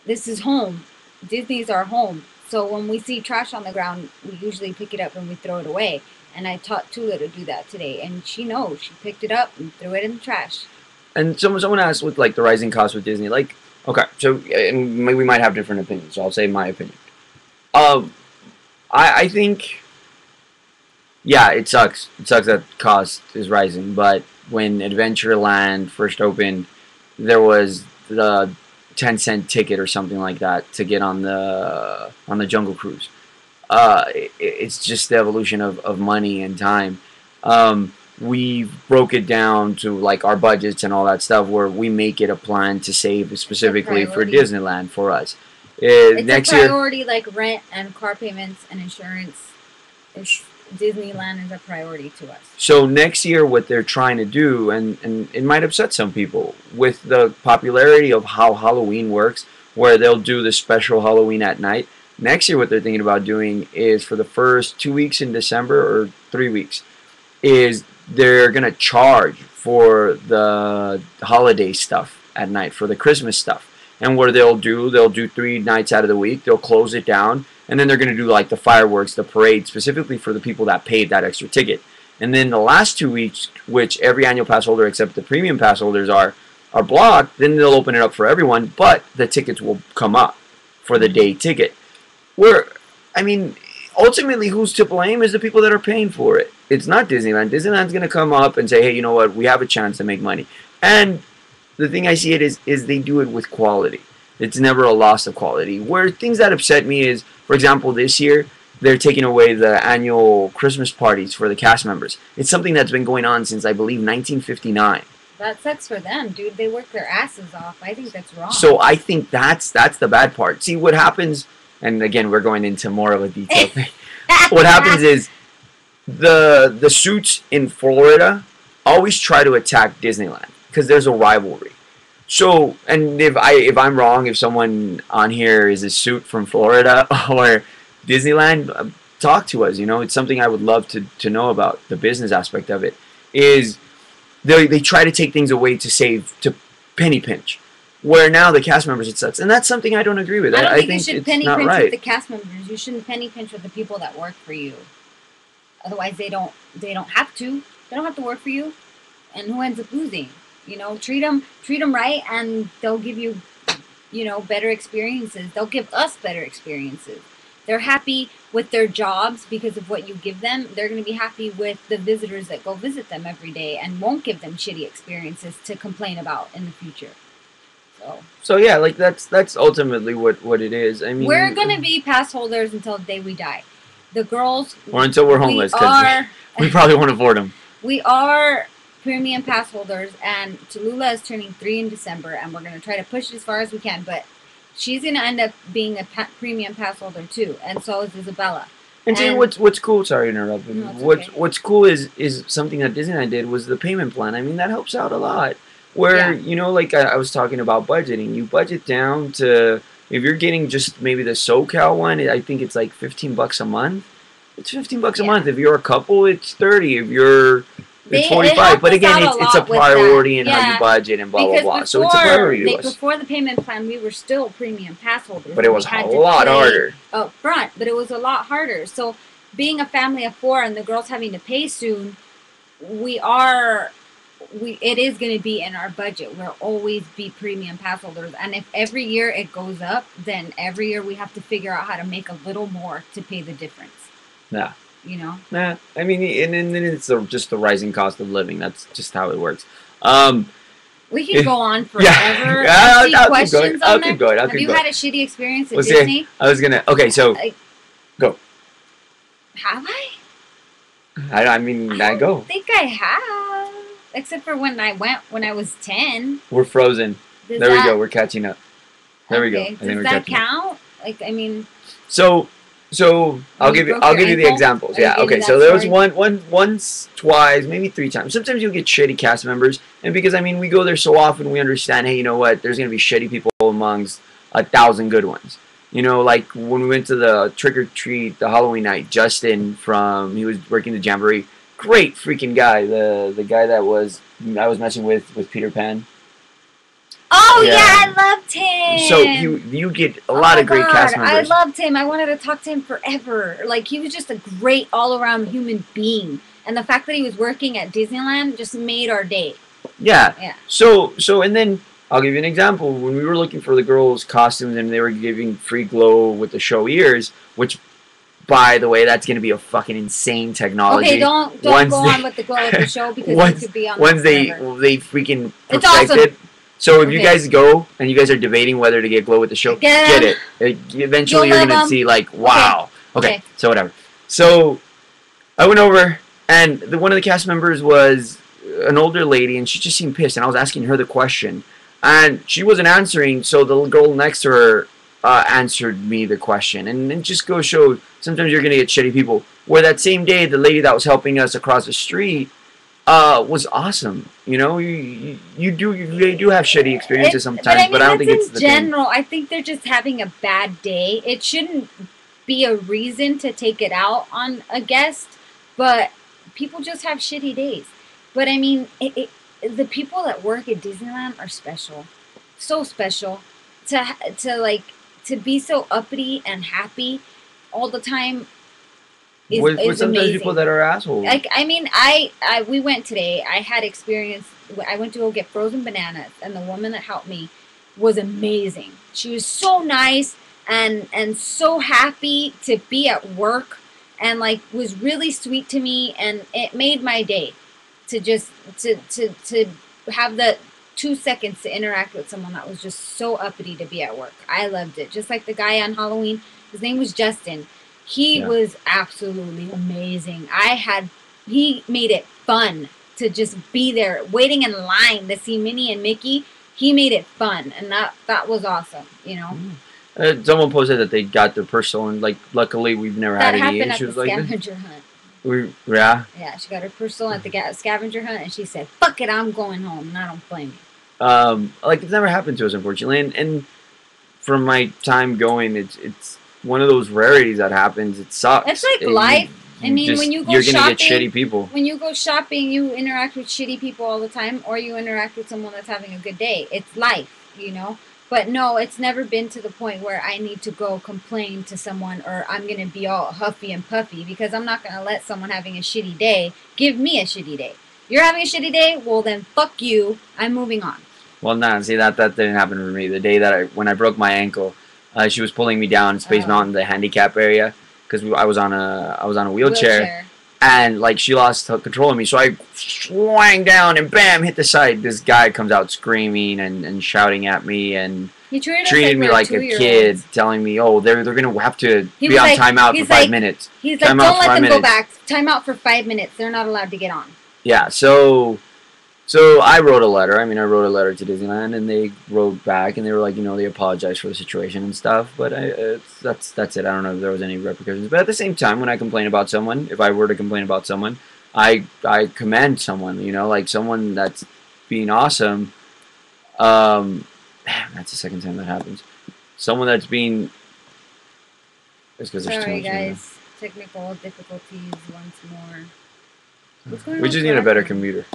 This is home. Disney's our home. So when we see trash on the ground, we usually pick it up and we throw it away. And I taught Tula to do that today, and she knows. She picked it up and threw it in the trash. And someone asked with like the rising costs with Disney, like, okay, so and we might have different opinions. So I'll say my opinion. I think, yeah, it sucks. It sucks that cost is rising. But when Adventureland first opened, there was the 10-cent ticket or something like that to get on the Jungle Cruise. It's just the evolution of money and time. We broke it down to like our budgets and all that stuff, where we make it a plan to save specifically for Disneyland for us. It's next a priority, year, like rent and car payments and insurance. Disneyland is a priority to us. So next year, what they're trying to do, and it might upset some people, with the popularity of how Halloween works, where they'll do the special Halloween at night. Next year, what they're thinking about doing is for the first 2 weeks in December, or 3 weeks, is they're going to charge for the holiday stuff at night, for the Christmas stuff. And what they'll do 3 nights out of the week, they'll close it down, and then they're going to do like the fireworks, the parade, specifically for the people that paid that extra ticket. And then the last 2 weeks, which every annual pass holder except the premium pass holders are blocked, then they'll open it up for everyone, but the tickets will come up for the day ticket. I mean, ultimately, who's to blame is the people that are paying for it. It's not Disneyland. Disneyland's going to come up and say, hey, you know what, we have a chance to make money. And the thing I see it is they do it with quality. It's never a loss of quality. Where things that upset me is, for example, this year, they're taking away the annual Christmas parties for the cast members. It's something that's been going on since, I believe, 1959. That sucks for them, dude. They work their asses off. I think that's wrong. So I think that's the bad part. See, what happens, and again, we're going into more of a detail thing. What happens is the suits in Florida always try to attack Disneyland because there's a rivalry. So, and if I'm wrong, if someone on here is a suit from Florida or Disneyland, talk to us. You know, it's something I would love to know about. The business aspect of it is they try to take things away to penny pinch. Where now the cast members, it sucks, and that's something I don't agree with. I don't think you should penny pinch right with the cast members. You shouldn't penny pinch with the people that work for you. Otherwise, they don't have to. They don't have to work for you, and who ends up losing? You know, treat them right, and they'll give you, you know, better experiences. They'll give us better experiences. They're happy with their jobs because of what you give them. They're going to be happy with the visitors that go visit them every day and won't give them shitty experiences to complain about in the future. So yeah, like that's ultimately what it is. I mean, we're gonna be pass holders until the day we die. The girls, or until we're homeless, because we probably won't afford them. We are premium pass holders, and Tallulah is turning 3 in December, and we're gonna try to push it as far as we can. But she's gonna end up being a premium pass holder too, and so is Isabella. And see, what's cool? Sorry to interrupt. No, what's cool is something that Disneyland did was the payment plan. I mean, that helps out a lot. Where, you know, like I was talking about budgeting, you budget down to, if you're getting just maybe the SoCal one, I think it's like $15 a month. It's $15 a month. If you're a couple, it's 30. If you're, it's 45. But again, it's a priority in how you budget and blah, blah, blah. So it's a priority to us. Before the payment plan, we were still premium pass holders. But it was a lot harder. Up front, but it was a lot harder. So being a family of 4 and the girls having to pay soon, we are it is going to be in our budget. We'll always be premium pass holders, and if every year it goes up, then every year we have to figure out how to make a little more to pay the difference. Yeah. You know. Nah. I mean, and then it's just the rising cost of living. That's just how it works. We can go on forever. Yeah, I'll keep going. Have you had a shitty experience at Disney? See, I was gonna. Okay, so go. Have I? I mean, I go. I think I have, except for when I went when I was 10. We're frozen. We go. We're catching up. There we go. I think Does that count? Up. Like, I mean. So I'll give you the examples. Yeah. Okay. So there was once, twice, maybe 3 times. Sometimes you'll get shitty cast members, and because I mean we go there so often, we understand. Hey, you know what? There's gonna be shitty people amongst 1,000 good ones. You know, like when we went to the trick or treat, the Halloween night. Justin he was working the Jamboree. Great freaking guy. The guy that I was messing with Peter Pan. Oh yeah, I loved him. So you get a lot of great cast members. I loved him. I wanted to talk to him forever. Like, he was just a great all around human being, and the fact that he was working at Disneyland just made our day. Yeah. Yeah. So and then I'll give you an example. When we were looking for the girls' costumes and they were giving free glow with the show ears, which, by the way, that's going to be a fucking insane technology. Okay, don't go on with the glow with the show because it could be on. Once they freaking perfect it. So if you guys go and you guys are debating whether to get glow with the show, get it. Eventually you're going to see like, wow. Okay, so whatever. So I went over and one of the cast members was an older lady and she just seemed pissed and I was asking her the question and she wasn't answering, so the girl next to her answered me the question. And it just goes to show sometimes you're going to get shitty people. Where that same day the lady that was helping us across the street was awesome. You know, you do have shitty experiences sometimes, but I don't think it's the general. I think they're just having a bad day. It shouldn't be a reason to take it out on a guest, but people just have shitty days. But I mean, the people that work at Disneyland are special, so special. To be so uppity and happy all the time. With sometimes amazing. People that are assholes. Like, I mean, we went today. I had experience. I went to go get frozen bananas, and the woman that helped me was amazing. She was so nice and so happy to be at work, and like was really sweet to me, and it made my day to just to have the 2 seconds to interact with someone that was just so uppity to be at work. I loved it. Just like the guy on Halloween, his name was Justin. He was absolutely amazing. He made it fun to just be there, waiting in line to see Minnie and Mickey. He made it fun, and that was awesome, you know. Someone posted that they got their personal, and like luckily we've never had any issues like that. Scavenger hunt. Yeah, she got her personal at the scavenger hunt, and she said, "Fuck it, I'm going home," and I don't blame you. Like it's never happened to us, unfortunately, and from my time going, it's one of those rarities that happens. It sucks. It's like life. I mean, when you go you're shopping, gonna get shitty people. When you go shopping, you interact with shitty people all the time, or you interact with someone that's having a good day. It's life, you know. But no, it's never been to the point where I need to go complain to someone or I'm gonna be all huffy and puffy, because I'm not gonna let someone having a shitty day give me a shitty day. You're having a shitty day, well then fuck you. I'm moving on. Well, nah, see that didn't happen for me. The day that when I broke my ankle. She was pulling me down Space Mountain, the handicap area, because I was on a wheelchair, and like she lost control of me. So I swang down and bam, hit the side. This guy comes out screaming and shouting at me, and he treated me like a kid, telling me, "Oh, they're gonna have to be on timeout for 5 minutes." He's like, "Don't let them go back. Timeout for 5 minutes. They're not allowed to get on." Yeah, So I wrote a letter. I mean, I wrote a letter to Disneyland, and they wrote back, and they were like, you know, they apologized for the situation and stuff. But that's it. I don't know if there was any repercussions. But at the same time, when I complain about someone, if I were to complain about someone, I commend someone. You know, like someone that's being awesome. That's the second time that happens. Someone that's being. Sorry, guys. Technical difficulties once more. What's going on? We just need a better computer.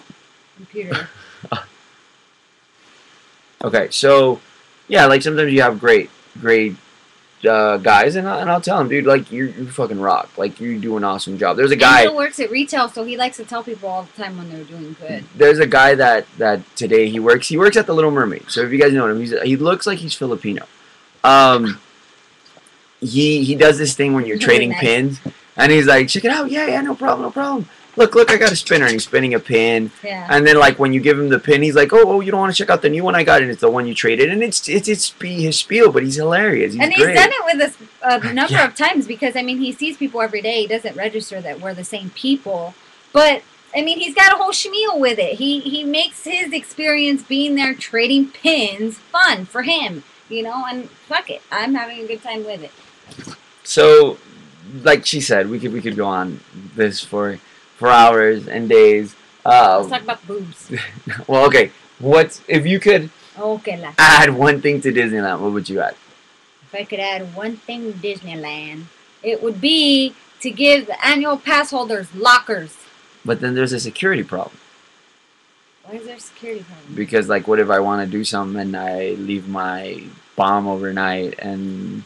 Okay, so yeah, like sometimes you have great guys, and I'll tell them, dude, like you fucking rock, like you do an awesome job. There's a And guy he works at retail, so he likes to tell people all the time when they're doing good. There's a guy that today he works at the Little Mermaid. So if you guys know him, he looks like he's Filipino. He does this thing when you're trading Nice. pins, and he's like, check it out, yeah, no problem. Look, I got a spinner, and he's spinning a pin. Yeah. And then like when you give him the pin, he's like, oh, you don't want to check out the new one I got, and it's the one you traded, and it's his spiel, but he's hilarious. He's and great. he's done it with us a number of times because I mean he sees people every day. He doesn't register that we're the same people, but I mean he's got a whole schmeal with it. He makes his experience being there trading pins fun for him, you know. And fuck it, I'm having a good time with it. So, like she said, we could go on this for hours and days. Let's talk about boobs. Well, okay. What if you could Okay, add one thing to Disneyland? What would you add? if I could add one thing to Disneyland, it would be to give the annual pass holders lockers. But then there's a security problem. Why is there a security problem? Because, like, what if I want to do something and I leave my bomb overnight? And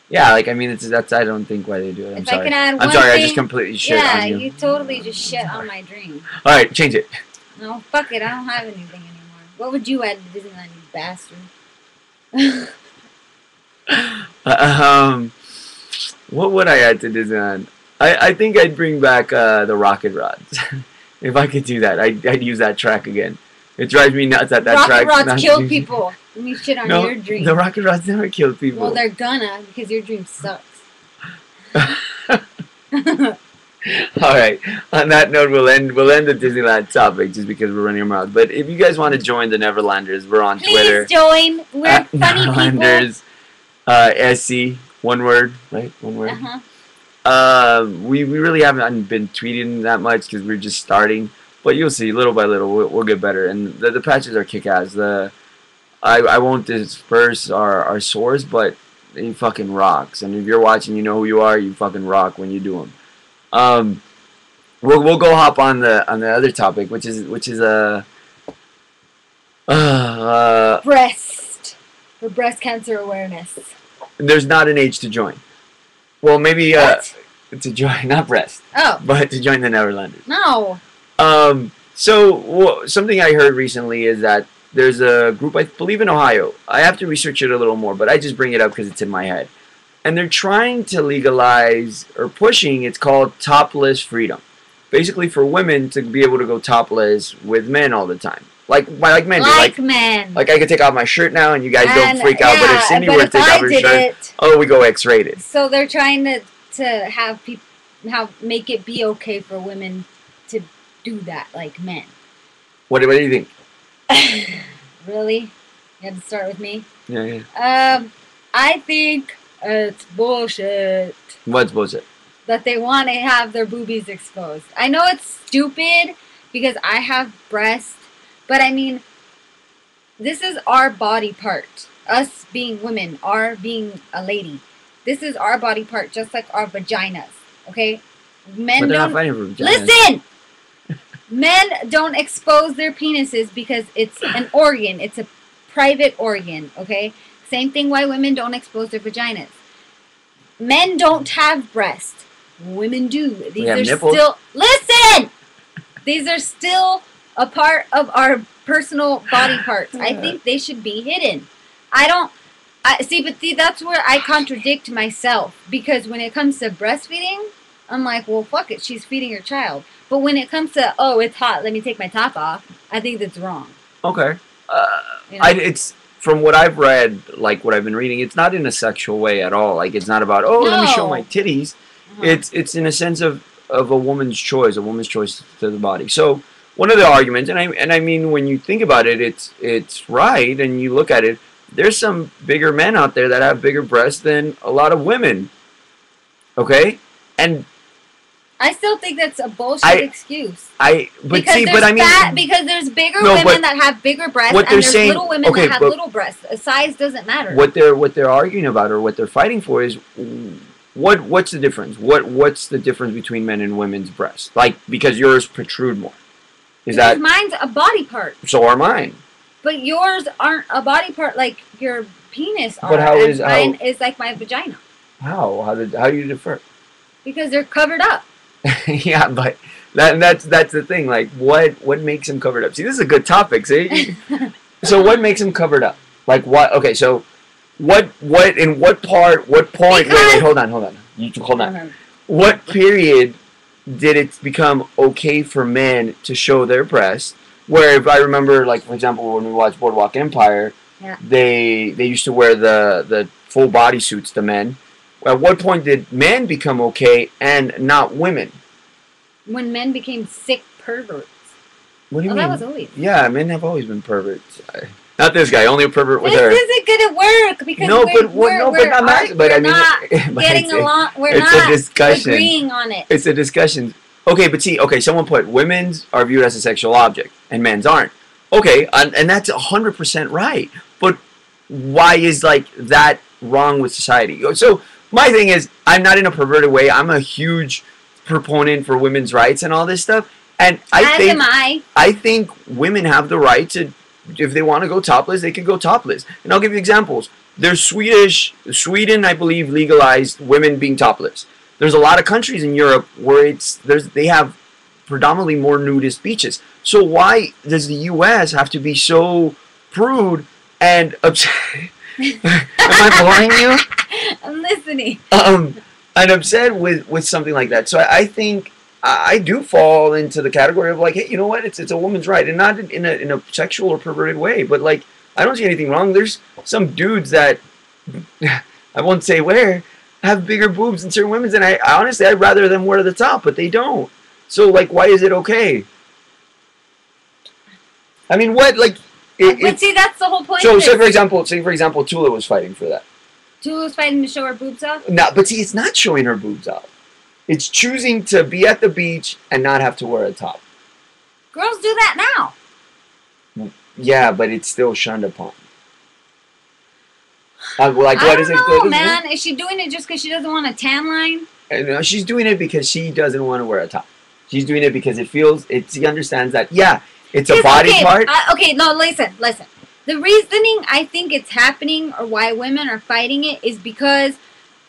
yeah, like, I mean, that's I don't think why they do it. I'm If sorry. I can add I'm one sorry. thing, I just completely shit yeah, on you. you totally just shit on my dream. All right, change it. No, fuck it. I don't have anything anymore. What would you add to Disneyland, you bastard? What would I add to Disneyland? I think I'd bring back the rocket rods. If I could do that, I'd use that track again. It drives me nuts that track. Rocket rods kill people. Let me shit on your dream. The rocket rods never kill people. Well, they're gonna because your dream sucks. All right. On that note, we'll end the Disneyland topic just because we're running our mouth. But if you guys want to join the Neverlanders, we're on Twitter. Please join. We're funny people. Neverlanders, SC, one word, right? One word. We really haven't been tweeting that much because we're just starting. But you'll see, little by little, we'll get better. And the patches are kick-ass. I won't disperse our source, but he fucking rocks. And if you're watching, you know who you are. You fucking rock when you do them. We'll go hop on the other topic, which is breast for breast cancer awareness. There's not an age to join. Well, maybe to join, not breast, but to join the Neverlanders. No. So something I heard recently is that there's a group, I believe in Ohio. I have to research it a little more, but I just bring it up because it's in my head. And they're trying to legalize or pushing. It's called topless freedom, basically for women to be able to go topless with men all the time, like men do. Like men. Like I could take off my shirt now, and you guys don't freak out. But if Cindy were to take off her shirt, we go X-rated. So they're trying to have people make it be okay for women to do that, like men. What do you think? Really? You have to start with me. Yeah. I think it's bullshit. What's bullshit? That they want to have their boobies exposed. I know it's stupid because I have breasts, but I mean, this is our body part. Us being women, our being a lady. This is our body part, just like our vaginas. Okay? Men don't. Listen! Men don't expose their penises because it's an organ. It's a private organ. Okay? Same thing why women don't expose their vaginas. Men don't have breasts. Women do. These are nipples. still. Listen! These are still a part of our personal body parts. I think they should be hidden. See, that's where I contradict myself. Because when it comes to breastfeeding, I'm like, well, fuck it. She's feeding her child. But when it comes to, oh, it's hot, let me take my top off, I think that's wrong. Okay. You know? It's from what I've read, like what I've been reading, it's not in a sexual way at all. Like it's not about, let me show my titties. It's in a sense of a woman's choice to the body. So one of the arguments, and I mean when you think about it, it's right, and you look at it, there's some bigger men out there that have bigger breasts than a lot of women. Okay? And I still think that's a bullshit excuse. Because there's bigger women that have bigger breasts, and there's little women that have little breasts. Size doesn't matter. What they're arguing about or what they're fighting for is what's the difference? What's the difference between men and women's breasts? Like because yours protrude more. Because mine's a body part. So are mine. But yours aren't a body part like your penis are. But mine is like my vagina. How? How do you differ? Because they're covered up. Yeah, but that's the thing. Like, what makes them covered up? See, this is a good topic. See, so what makes them covered up? Like what? Okay, so what in what part? What point? Wait, hold on. Hold on. What period did it become okay for men to show their breasts? Where, if I remember, like for example, when we watched Boardwalk Empire, yeah, they used to wear the full body suits. The men. At what point did men become okay and not women? When men became sick perverts. What do you mean? That was always. Yeah, men have always been perverts. Not this guy, only a pervert with her. This isn't gonna work because we're not discussion. Agreeing on it. It's a discussion. Okay, but see, someone put women's are viewed as a sexual object and men's aren't. Okay, and that's 100% right. But why is like that wrong with society? So my thing is, I'm not in a perverted way. I'm a huge proponent for women's rights and all this stuff. And I think women have the right to, if they want to go topless, they can go topless. And I'll give you examples. There's Sweden, I believe, legalized women being topless. There's a lot of countries in Europe where they have predominantly more nudist beaches. So why does the U.S. have to be so prude and upset? Am I boring you? I'm listening. And upset with something like that. So I think I do fall into the category of like, hey, you know what? It's a woman's right, and not in a sexual or perverted way. But like, I don't see anything wrong. There's some dudes that I won't say where have bigger boobs than certain women's, and I honestly I'd rather them wear the top, but they don't. So like, why is it okay? I mean, what like? But see, that's the whole point. So, say for example, Tula was fighting for that. Tula was fighting to show her boobs off? No, but see, it's not showing her boobs off. It's choosing to be at the beach and not have to wear a top. Girls do that now. Yeah, but it's still shunned upon. Like, I don't know, man. Is she doing it just because she doesn't want a tan line? No, she's doing it because she doesn't want to wear a top. She's doing it because she understands that, yeah, it's a body part. Okay, no, listen. The reasoning I think it's happening or why women are fighting it is because,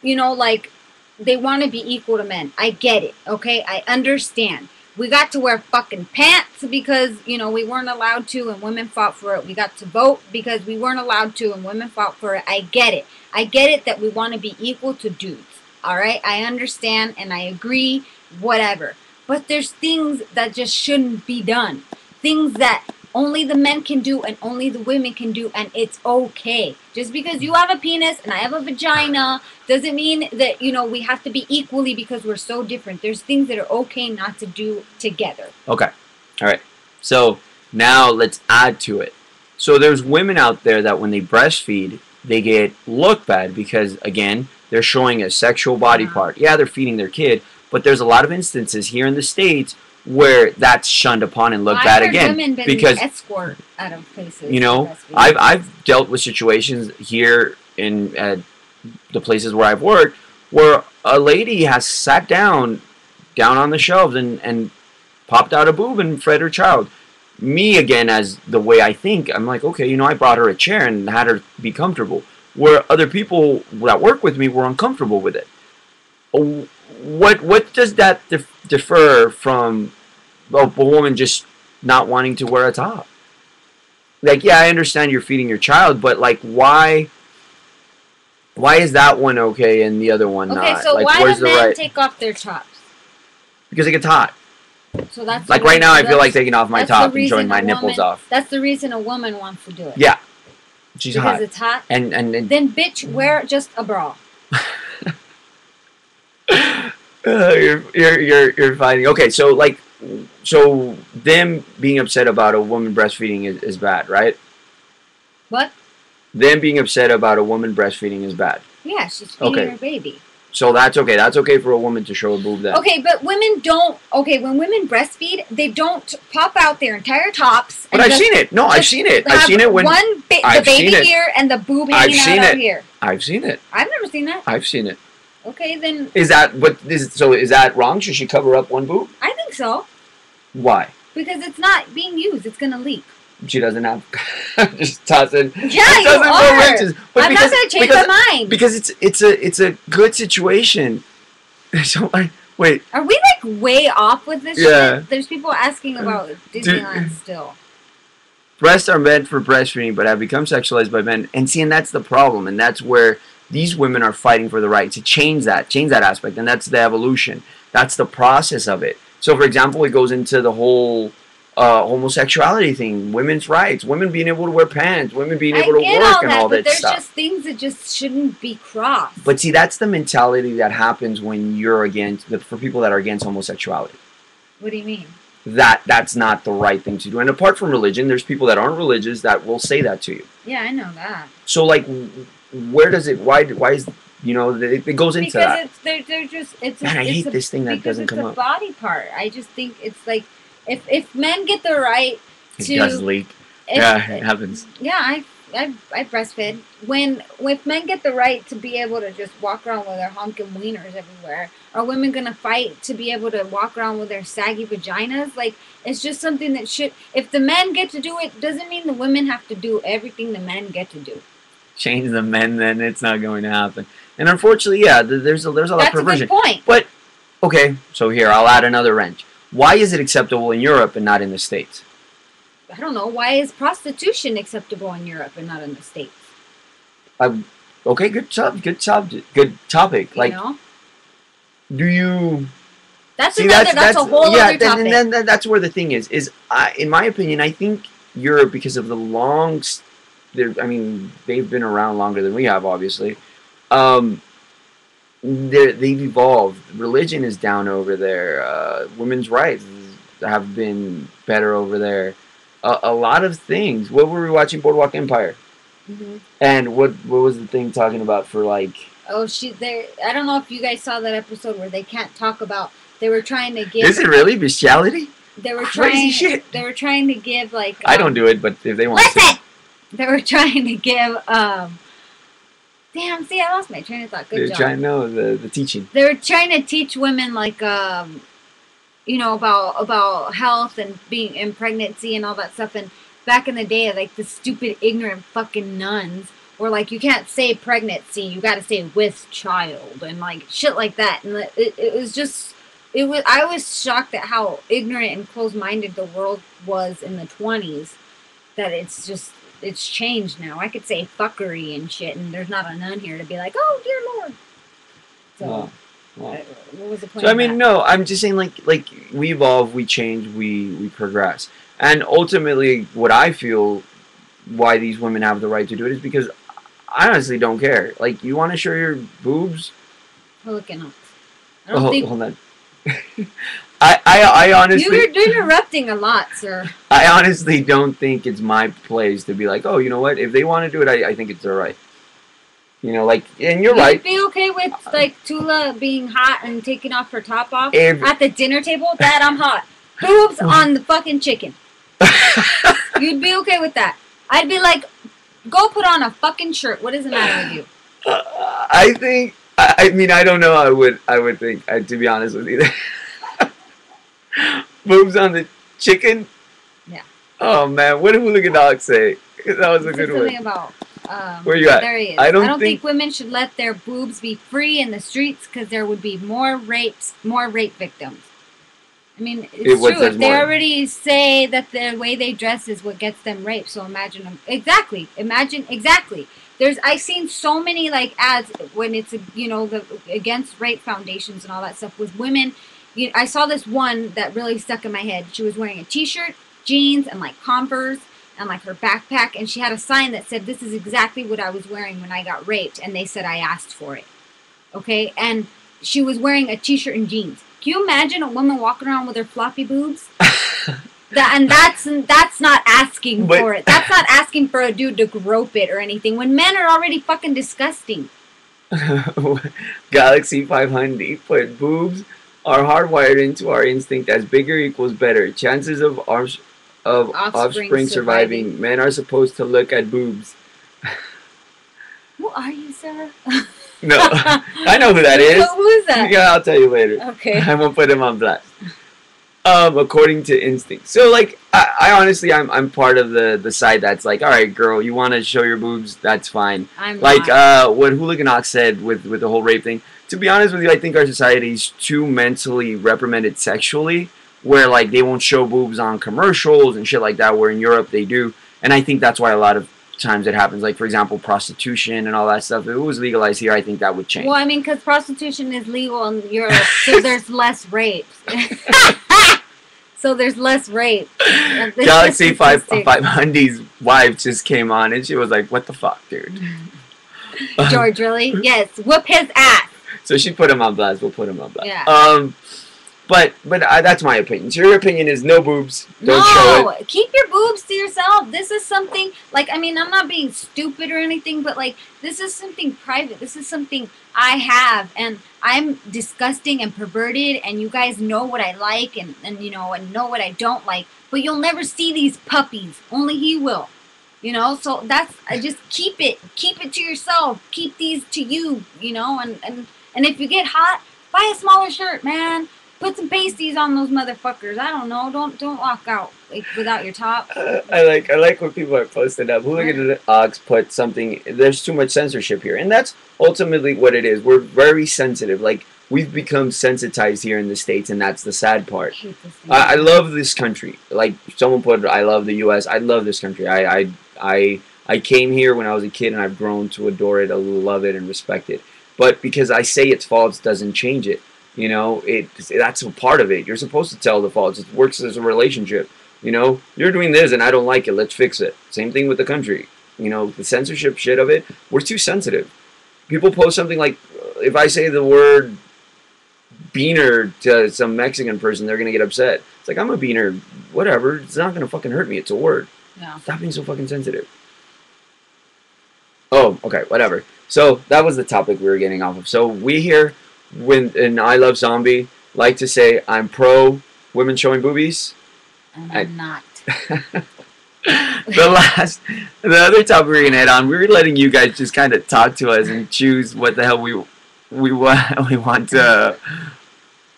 like, they want to be equal to men. I get it, okay? I understand. We got to wear fucking pants because, we weren't allowed to and women fought for it. We got to vote because we weren't allowed to and women fought for it. I get it. I get it that we want to be equal to dudes, all right? I understand and I agree, whatever. But there's things that just shouldn't be done. Things that only the men can do and only the women can do, and it's okay. Just because you have a penis and I have a vagina doesn't mean that, we have to be equally because we're so different. There's things that are okay not to do together. Okay. All right. So now let's add to it. So there's women out there that when they breastfeed, they get look bad because, again, they're showing a sexual body part. Yeah, they're feeding their kid, but there's a lot of instances here in the States where that's shunned upon and looked bad again because escort out of places. I've dealt with situations here in the places where I've worked where a lady has sat down on the shelves and popped out a boob and fed her child. Me, again, as the way I think, I'm like, okay, I brought her a chair and had her be comfortable. Where other people that work with me were uncomfortable with it. What does that differ from a woman just not wanting to wear a top? Like, yeah, I understand you're feeding your child, but like, why is that one okay and the other one not? Okay, so like, why do men take off their tops? Because it gets hot. So that's like right now, I feel like taking off my top and showing my nipples off. That's the reason a woman wants to do it. Yeah, she's hot. Because it's hot. And then bitch, wear just a bra. You're fighting. Okay, so them being upset about a woman breastfeeding is bad, right? What? Them being upset about a woman breastfeeding is bad. Yeah, she's feeding her baby. So that's okay. That's okay for a woman to show a boob then. Okay, but women don't. Okay, when women breastfeed, they don't pop out their entire tops. But I've seen it. No, I've seen it. I've seen it when the baby here and the boob hanging out here. I've seen it. I've never seen that. I've seen it. Okay, then. Is that wrong? Should she cover up one boob? I think so. Why? Because it's not being used. It's gonna leak. She doesn't have. Just tossing. Yeah, you are. I'm not gonna change my mind because it's a good situation. So wait. Are we like way off with this shit? There's people asking about Disneyland still. Breasts are meant for breastfeeding, but have become sexualized by men. And see, and that's the problem, and that's where these women are fighting for the right to change that aspect, and that's the evolution. That's the process of it. So, for example, it goes into the whole homosexuality thing, women's rights, women being able to wear pants, women being able to work and all that stuff. There's just things that just shouldn't be crossed. But see, that's the mentality that happens when you're for people that are against homosexuality. What do you mean? That's not the right thing to do. And apart from religion, there's people that aren't religious that will say that to you. Yeah, I know that. So, like, where does it? Why is it goes into that? Because they're just. Man, I hate this thing that doesn't come up. It's a body part. I just think it's like if men get the right to. It does leak. Yeah, it happens. Yeah, I breastfed. If men get the right to be able to just walk around with their honking wieners everywhere, are women gonna fight to be able to walk around with their saggy vaginas? Like, it's just something that should. If the men get to do it, doesn't mean the women have to do everything the men get to do. Change the men, then it's not going to happen. And unfortunately, yeah, there's a lot of perversion. That's a good point. But okay, so here I'll add another wrench. Why is it acceptable in Europe and not in the States? I don't know. Why is prostitution acceptable in Europe and not in the States? Okay, good topic. Like, do you? That's a whole other topic. And then that's where the thing is. In my opinion, I think Europe, because of the long. They've been around longer than we have, obviously. They've evolved. Religion is down over there. Women's rights have been better over there. A lot of things. What were we watching? Boardwalk Empire. Mm-hmm. And what was the thing talking about for like? Oh, I don't know if you guys saw that episode where they can't talk about. They were trying to give. Is it really bestiality? They were crazy shit. They were trying to give like. I don't do it, but if they want to. They were trying to give. Damn! See, I lost my train of thought. Good job. Trying the teaching. They were trying to teach women like about health and being in pregnancy and all that stuff. And back in the day, like the stupid, ignorant fucking nuns were like, you can't say pregnancy, you got to say with child and like shit like that. And it was just, I was shocked at how ignorant and closed-minded the world was in the 20s. That it's changed now. I could say fuckery and shit, and there's not a nun here to be like, oh dear Lord. So. What was the point? So I mean, no, I'm just saying, like we evolve, we change, we progress, and ultimately, what I feel, why these women have the right to do it is because I honestly don't care. Like, you want to show your boobs? Look enough. I don't think. Hold on. I honestly. You're interrupting a lot, sir. I honestly don't think it's my place to be like, oh, you know what? If they want to do it, I think it's their right. You know, like, and you're right. You'd be okay with, like, Tula being hot and taking off her top off at the dinner table? Dad, I'm hot. Boobs on the fucking chicken. You'd be okay with that. I'd be like, go put on a fucking shirt. What is the matter with you? I think, I mean, I don't know. I would think, to be honest with you. Boobs on the chicken? Yeah. Oh, man. What did Hooligan Dog say? That was a good one. Something about... where you at? There he is. I don't think women should let their boobs be free in the streets because there would be more rape victims. I mean, it's true. If they already say that the way they dress is what gets them raped, so imagine them. Exactly. I've seen so many like ads when it's the against rape foundations and all that stuff with women. I saw this one that really stuck in my head. She was wearing a t-shirt, jeans, and like Converse. And like her backpack, and she had a sign that said, "This is exactly what I was wearing when I got raped," and they said I asked for it. Okay, and she was wearing a t-shirt and jeans. Can you imagine a woman walking around with her floppy boobs? That's not asking for it. That's not asking for a dude to grope it or anything. When men are already fucking disgusting. Galaxy 500 put boobs are hardwired into our instinct as bigger equals better. Chances of offspring surviving. Men are supposed to look at boobs. Who are you, Sarah? No, I know who that is. Who is that? Yeah, I'll tell you later. Okay. I won't put him on blast. According to instinct. So like, I honestly, I'm part of the side that's like, all right, girl, you want to show your boobs, that's fine. I'm Like, not. what Hooligan Ox said with the whole rape thing. To be honest with you, I think our society's too mentally reprimanded sexually, where like they won't show boobs on commercials and shit like that. Where in Europe they do, and I think that's why a lot of times it happens. Like for example, prostitution and all that stuff. If it was legalized here, I think that would change. Well, I mean, because prostitution is legal in Europe, so there's less rapes. So there's less rape. Galaxy 500's wife just came on and she was like, "What the fuck, dude?" George, really? Yes, whoop his ass. So she put him on blast. We'll put him on blast. Yeah. But that's my opinion. So your opinion is no boobs. Don't show it. Keep your boobs to yourself. This is something, like, I mean, I'm not being stupid or anything, but, like, this is something private. This is something I have, and I'm disgusting and perverted, and you guys know what I like and you know, and know what I don't like, but you'll never see these puppies. Only he will. You know, so that's, I just keep it to yourself. Keep these to you, you know, and if you get hot, buy a smaller shirt, man. Put some pasties on those motherfuckers. I don't know. Don't walk out like without your top. I like when people are posting up. Hooligan Ox put something. There's too much censorship here, and that's ultimately what it is. We're very sensitive. Like we've become sensitized here in the States, and that's the sad part. I love this country. Like someone put, I love the U.S. I love this country. I came here when I was a kid, and I've grown to adore it, love it, and respect it. But because I say it's false doesn't change it. You know, that's a part of it. You're supposed to tell the faults. It works as a relationship. You know, you're doing this and I don't like it. Let's fix it. Same thing with the country. You know, the censorship shit of it. We're too sensitive. People post something like, if I say the word beaner to some Mexican person, they're going to get upset. It's like, I'm a beaner. Whatever. It's not going to fucking hurt me. It's a word. No. Stop being so fucking sensitive. Oh, okay. Whatever. So that was the topic we were getting off of. So we here... When in Ilovezomby, like to say I'm pro women showing boobies. And I'm not. The other topic we're gonna head on, we were letting you guys just kind of talk to us and choose what the hell we want to.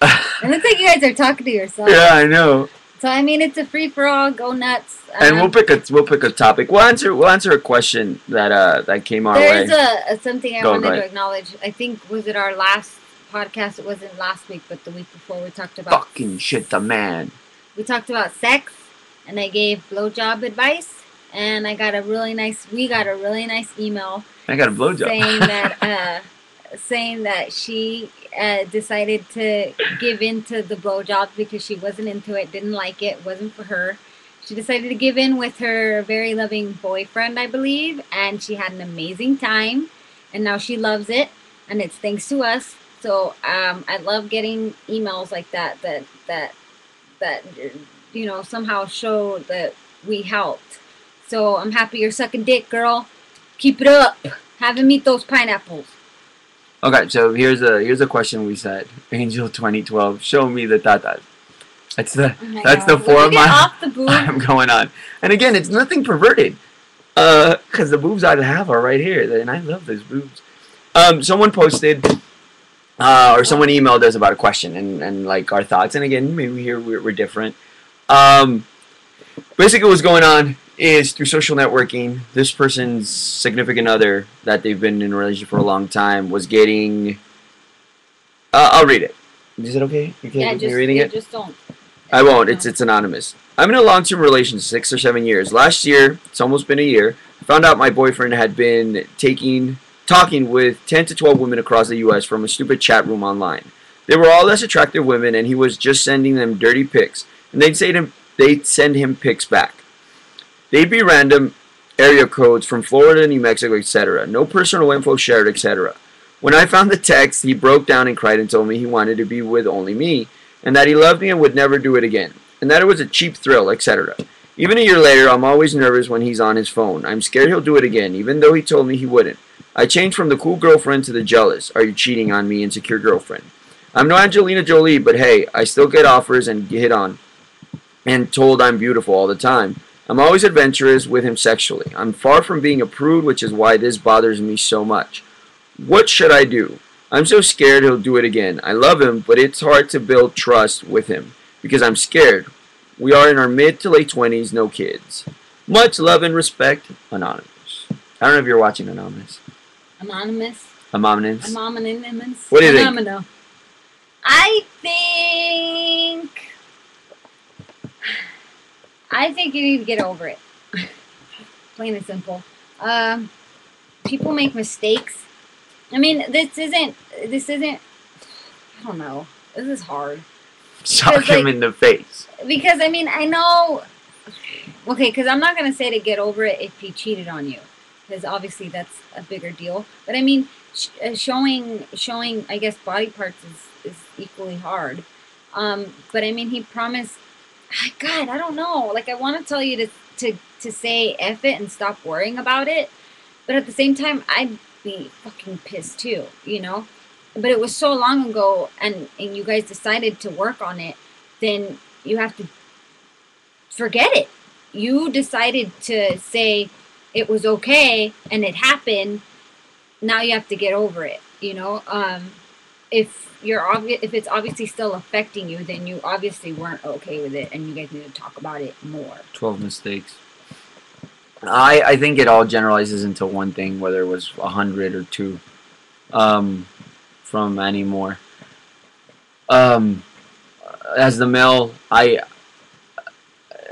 It looks like you guys are talking to yourselves. Yeah, I know. So I mean, it's a free for all. Go nuts. And we'll pick a topic. We'll answer a question that came our way. There's something I wanted to acknowledge. I think was it our last podcast. It wasn't last week, but the week before. We talked about fucking shit, the man. We talked about sex, and I gave blowjob advice, and we got a really nice email. I got a blowjob saying that she decided to give in to the blowjob because she wasn't into it, didn't like it, wasn't for her. She decided to give in with her very loving boyfriend, I believe, and she had an amazing time, and now she loves it, and it's thanks to us. So I love getting emails like that you know, somehow show that we helped. So I'm happy you're sucking dick, girl. Keep it up. Have him eat those pineapples. Okay, so here's a question we said. Angel 2012, show me the tatas. That's the four of I'm going on. And again, it's nothing perverted. Because the boobs I have are right here, and I love those boobs. Someone posted. Or someone emailed us about a question and like our thoughts. And again, maybe here we're different. Basically what's going on is through social networking, this person's significant other that they've been in a relationship for a long time was getting... I'll read it. Is it okay? Yeah, just reading it? Just don't. I won't. It's anonymous. I'm in a long-term relationship, 6 or 7 years. Last year, it's almost been a year, I found out my boyfriend had been talking with 10 to 12 women across the U.S. from a stupid chat room online. They were all less attractive women, and he was just sending them dirty pics. And they'd send him pics back. They'd be random area codes from Florida, New Mexico, etc. No personal info shared, etc. When I found the text, he broke down and cried and told me he wanted to be with only me, and that he loved me and would never do it again, and that it was a cheap thrill, etc. Even a year later, I'm always nervous when he's on his phone. I'm scared he'll do it again, even though he told me he wouldn't. I changed from the cool girlfriend to the jealous, are you cheating on me, insecure girlfriend. I'm no Angelina Jolie, but hey, I still get offers and get hit on and told I'm beautiful all the time. I'm always adventurous with him sexually. I'm far from being a prude, which is why this bothers me so much. What should I do? I'm so scared he'll do it again. I love him, but it's hard to build trust with him. because I'm scared. We are in our mid to late 20s, no kids. Much love and respect, Anonymous. I don't know if you're watching Anonymous. Anonymous. Anonymous. Anonymous. What do you think? I think you need to get over it. Plain and simple. People make mistakes. I mean, this isn't. I don't know. This is hard. Sock him in the face. Because I mean, I know. Okay, because I'm not gonna say to get over it if he cheated on you, because obviously that's a bigger deal. But I mean, showing, I guess, body parts is equally hard. But I mean, he promised. God, I don't know. Like, I want to tell you to say F it and stop worrying about it. But at the same time, I'd be fucking pissed too, you know? But it was so long ago, and you guys decided to work on it, then you have to forget it. You decided to say it was okay, and it happened. Now you have to get over it, you know? If it's obviously still affecting you, then you obviously weren't okay with it, and you guys need to talk about it more. 12 mistakes. I think it all generalizes into one thing, whether it was 100 or 2 from any more. As the male,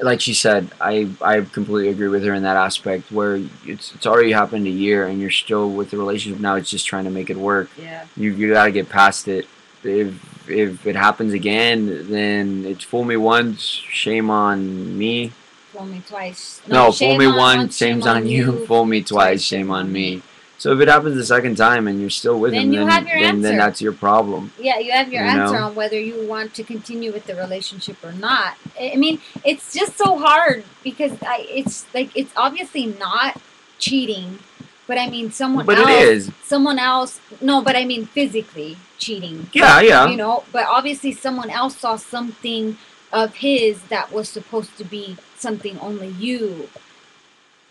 like she said, I completely agree with her in that aspect, where it's already happened a year and you're still with the relationship. Now it's just trying to make it work. Yeah. You got to get past it. If it happens again, then it's fool me once, shame on me. Fool me twice. No, fool me once, shame's on you. Fool me twice, shame on me. So if it happens the second time and you're still with him, then that's your problem. Yeah, you have your answer on whether you want to continue with the relationship or not. I mean, it's just so hard because it's obviously not cheating, but I mean someone else. But it is. Someone else. No, but I mean physically cheating. Yeah, yeah. You know, but obviously someone else saw something of his that was supposed to be something only you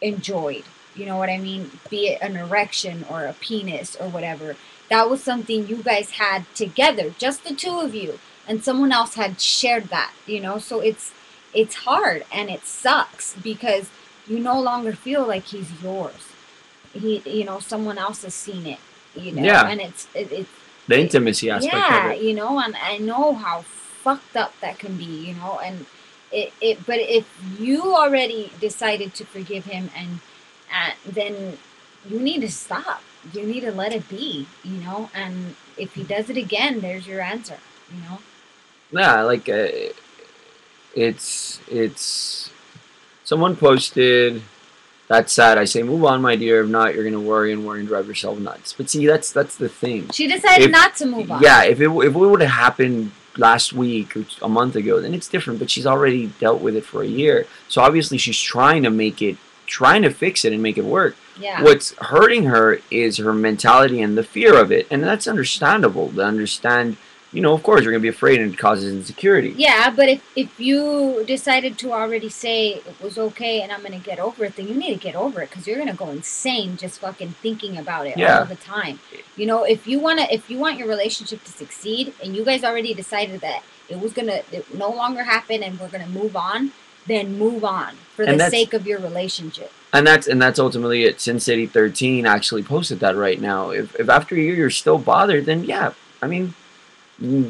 enjoyed. You know what I mean? Be it an erection or a penis or whatever. That was something you guys had together, just the two of you, and someone else had shared that, you know? So it's hard and it sucks because you no longer feel like he's yours. Someone else has seen it, you know? Yeah. And it's the intimacy aspect of it. You know, and I know how fucked up that can be, you know, and but if you already decided to forgive him and then you need to stop. You need to let it be, you know. And if he does it again, there's your answer, you know. Yeah, like it's someone posted, "That's sad." I say, "Move on, my dear. If not, you're gonna worry and drive yourself nuts." But see, that's the thing. She decided not to move on. Yeah, if it would have happened last week or a month ago, then it's different. But she's already dealt with it for a year, so obviously she's trying to fix it and make it work. Yeah. What's hurting her is her mentality and the fear of it, and that's understandable. To understand, you know, of course you're gonna be afraid and it causes insecurity. Yeah, but if you decided to already say it was okay and I'm gonna get over it, then you need to get over it because you're gonna go insane just fucking thinking about it all the time. You know, if you want your relationship to succeed and you guys already decided that it no longer happen and we're gonna move on, then move on for the sake of your relationship. And that's ultimately it. Sin City 13 actually posted that right now. If after a year you're still bothered, then yeah, I mean,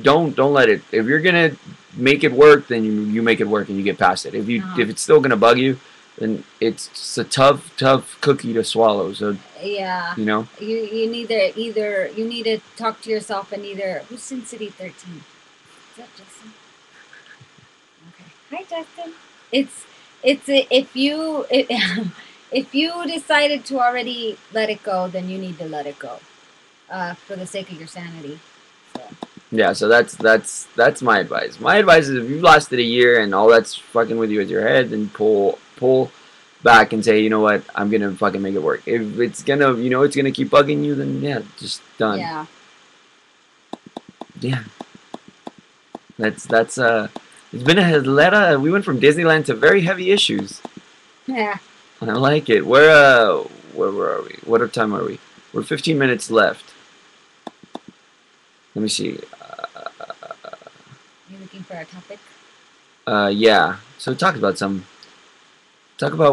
don't let it. If you're gonna make it work, then you make it work and you get past it. If it's still gonna bug you, then it's a tough cookie to swallow. So yeah, you know, you need to talk to yourself and who's Sin City 13? Is that Justin? Okay, hi Justin. If you decided to already let it go, then you need to let it go, for the sake of your sanity. So. Yeah, so that's my advice. My advice is if you've lasted a year and all that's fucking with you is your head, then pull back and say, you know what, I'm gonna fucking make it work. If it's gonna, it's gonna keep bugging you, then yeah, just done. Yeah. Yeah. That's it's been we went from Disneyland to very heavy issues. Yeah. I like it. Where are we? What time are we? We're 15 minutes left. Let me see. You looking for a topic? Yeah. So talk about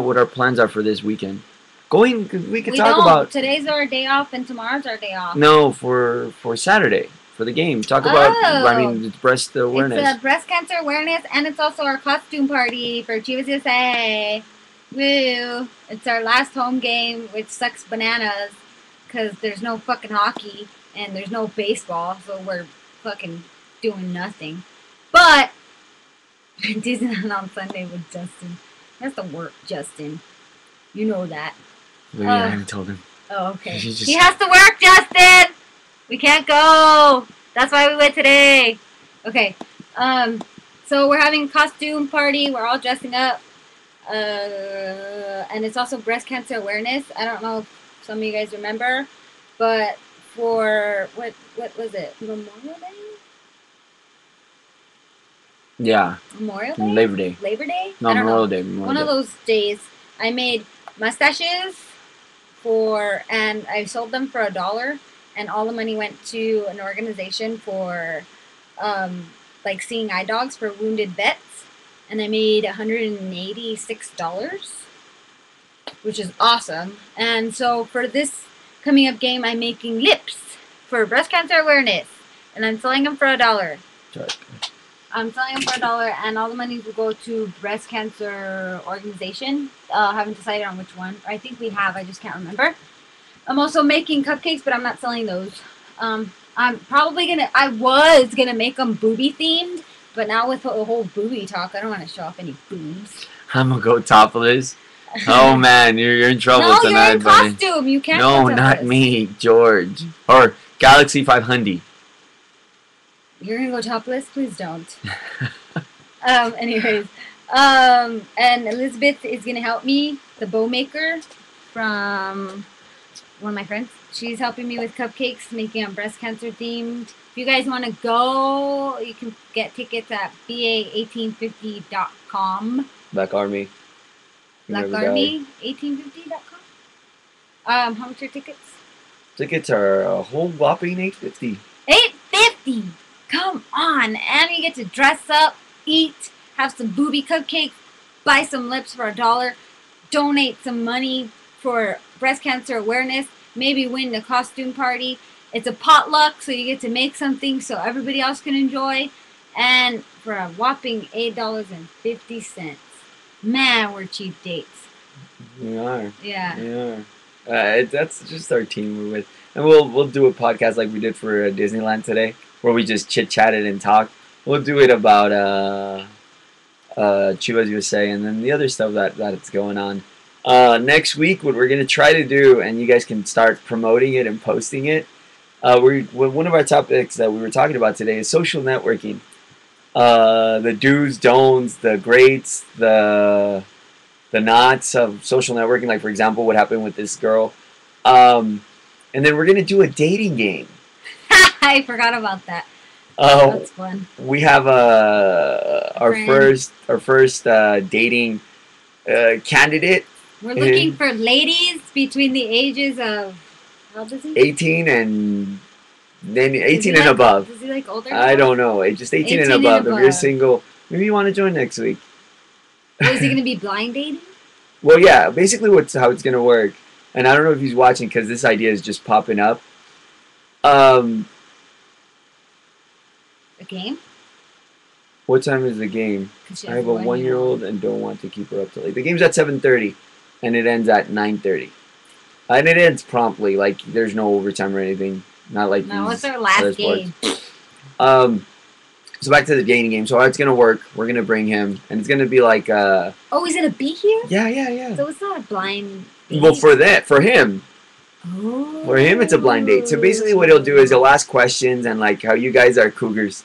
what our plans are for this weekend. We could We talk don't. about Today's our day off, and tomorrow's our day off. no for Saturday for the game. Talk about I Oh, mean it's breast awareness. it's a breast cancer awareness, and it's also our costume party for Chivas USA. Woo! It's our last home game, which sucks bananas because there's no fucking hockey and there's no baseball, so we're fucking doing nothing. But Disneyland on Sunday with Justin. That's the work, Justin. You know that. Yeah, I haven't told him. Oh, okay. He has to work, Justin. We can't go. That's why we went today. Okay. So we're having a costume party. We're all dressing up. And it's also breast cancer awareness. I don't know if some of you guys remember, but for what was it? Memorial Day? Yeah. Memorial Day? Labor Day. Labor Day? No, Memorial Day. One of those days. I made mustaches and I sold them for $1, and all the money went to an organization for like seeing eye dogs for wounded vets, and I made $186, which is awesome. And so for this coming up game, I'm making lips for breast cancer awareness, and I'm selling them for $1. Sorry. I'm selling them for $1, and all the money will go to breast cancer organization. Haven't decided on which one. I think we have. I just can't remember. I'm also making cupcakes, but I'm not selling those. I'm probably gonna. I was gonna make them booby themed, but now with the whole booby talk, I don't want to show off any boobs. I'm gonna go topless. Oh man, you're in trouble no, tonight, you're in buddy. costume. You can't. No, not me, George. Or Galaxy 500. You're gonna go topless? Please don't. Anyways, and Elizabeth is gonna help me, the bow maker from one of my friends. She's helping me with cupcakes, making them breast cancer themed. If you guys want to go, you can get tickets at ba1850.com. Black Army. Blackarmy1850.com. How much are tickets? Tickets are a whole whopping $8.50. $8.50. Come on, and you get to dress up, eat, have some booby cupcakes, buy some lips for $1, donate some money for breast cancer awareness, maybe win the costume party. It's a potluck, so you get to make something so everybody else can enjoy, and for a whopping $8.50. Man, we're cheap dates. We are. Yeah. We are. That's just our team we're with, and we'll do a podcast like we did for Disneyland today, where we just chit-chatted and talked. We'll do it about Chivas USA and then the other stuff that's going on. Next week, what we're going to try to do, and you guys can start promoting it and posting it, one of our topics that we were talking about today is social networking. The do's, don'ts, the greats, the nots of social networking, like, for example, what happened with this girl. And then we're going to do a dating game. I forgot about that. Oh, that's fun. We have our first dating candidate. We're looking for ladies between the ages of how old is he? 18 and then 18 and above. Is he like older? I don't know. Just 18 and above. If you're single, maybe you want to join next week. Is he going to be blind dating? Well, yeah. Basically, how it's going to work. And I don't know if he's watching because this idea is just popping up. A game? What time is the game? I have a 1-year-old and don't want to keep her up till late. The game's at 7:30, and it ends at 9:30. And it ends promptly. Like, there's no overtime or anything. Not like no, it's our last game. So back to the dating game. So how it's gonna work? We're gonna bring him, and it's gonna be like Oh, he's gonna be here? Yeah. So it's not a blind date. Well, for him. Oh. For him, it's a blind date. So basically, what he'll do is he'll ask questions and like how you guys are cougars,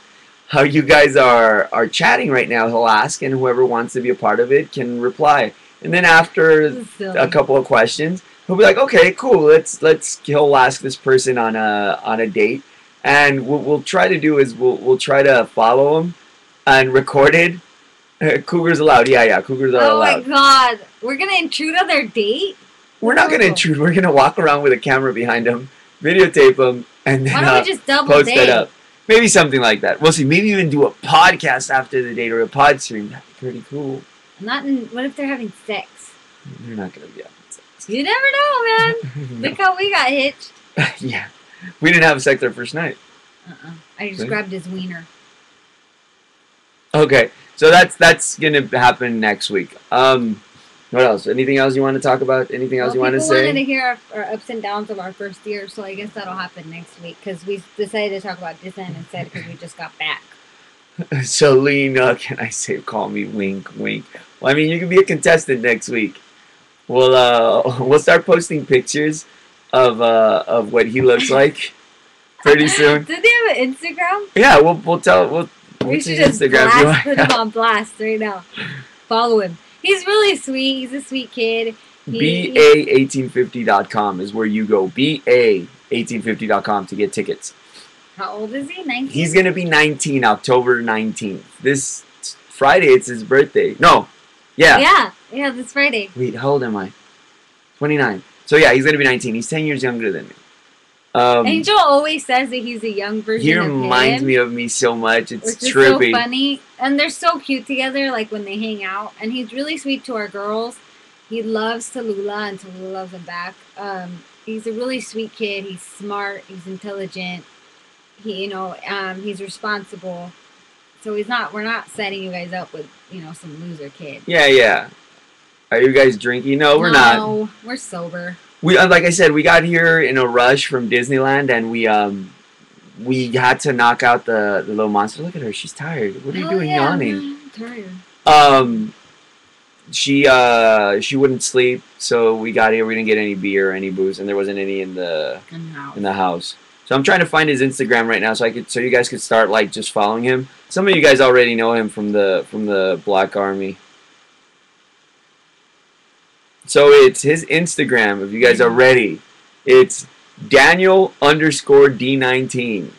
how you guys are chatting right now. He'll ask, and whoever wants to be a part of it can reply. And then after a couple of questions, he'll be like, "Okay, cool. He'll ask this person on a date, and what we'll try to do is we'll try to follow him and record it. Cougars allowed. Yeah. Cougars are allowed. Oh my god, we're gonna intrude on their date. We're not going to intrude. We're going to walk around with a camera behind him, videotape him, and then why don't we just double post date? it up. Maybe something like that. We'll see. Maybe even do a podcast after the date or a pod stream. That'd be pretty cool. Not in. What if they're having sex? They're not gonna be having sex. You never know, man. No. Look how we got hitched. Yeah, we didn't have sex our first night. I just grabbed his wiener. Okay, so that's gonna happen next week. What else? Anything else you want to talk about? Anything else you want to say? People wanted to hear our ups and downs of our first year, so I guess that'll happen next week because we decided to talk about Disneyland instead because we just got back. So, Lena, can I say, call me wink, wink? Well, I mean, you can be a contestant next week. We'll start posting pictures of what he looks like pretty soon. Do they have an Instagram? Yeah, we should just put him on blast right now. Follow him. He's really sweet. He's a sweet kid. BA1850.com is where you go. BA1850.com to get tickets. How old is he? 19? He's going to be 19, October 19th. This Friday, it's his birthday. No. Yeah. Yeah, this Friday. Wait, how old am I? 29. So, yeah, he's going to be 19. He's 10 years younger than me. Angel always says that he's a young version he of him. He reminds me of me so much. It's which trippy. Is so funny. And they're so cute together, like when they hang out. And he's really sweet to our girls. He loves Tallulah, and Tallulah loves him back. He's a really sweet kid. He's smart. He's intelligent. He's responsible. So we're not setting you guys up with, some loser kid. Yeah. Are you guys drinking? No, we're not. No, we're sober. We like I said, we got here in a rush from Disneyland, and we had to knock out the little monster. Look at her; she's tired. What are you doing, yawning? I'm tired. She wouldn't sleep, so we got here. We didn't get any beer or any booze, and there wasn't any in the house. So I'm trying to find his Instagram right now, so you guys could start like just following him. Some of you guys already know him from the Black Army. So it's his Instagram, if you guys are ready. It's Daniel_D19.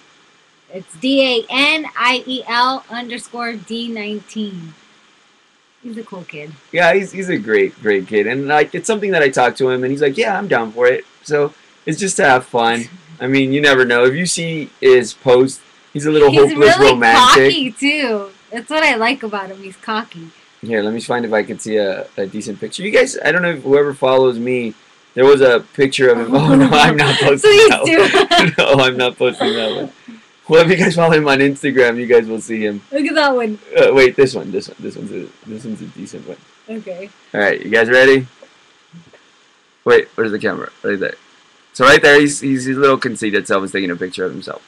It's DANIEL_D19. He's a cool kid. Yeah, he's a great kid. And like it's something that I talked to him and he's like, yeah, I'm down for it. So it's just to have fun. I mean, you never know. If you see his post, he's a little hopeless really romantic. He's cocky too. That's what I like about him. He's cocky. Here, let me find if I can see a decent picture. You guys, I don't know if whoever follows me, there was a picture of him. Oh, no, I'm not posting that one. No, I'm not posting that one. Well, if you guys follow him on Instagram, you guys will see him. Look at that one. Wait, this one's a decent one. Okay. All right, you guys ready? Wait, where's the camera? Right there. So right there, he's his little conceited self is taking a picture of himself.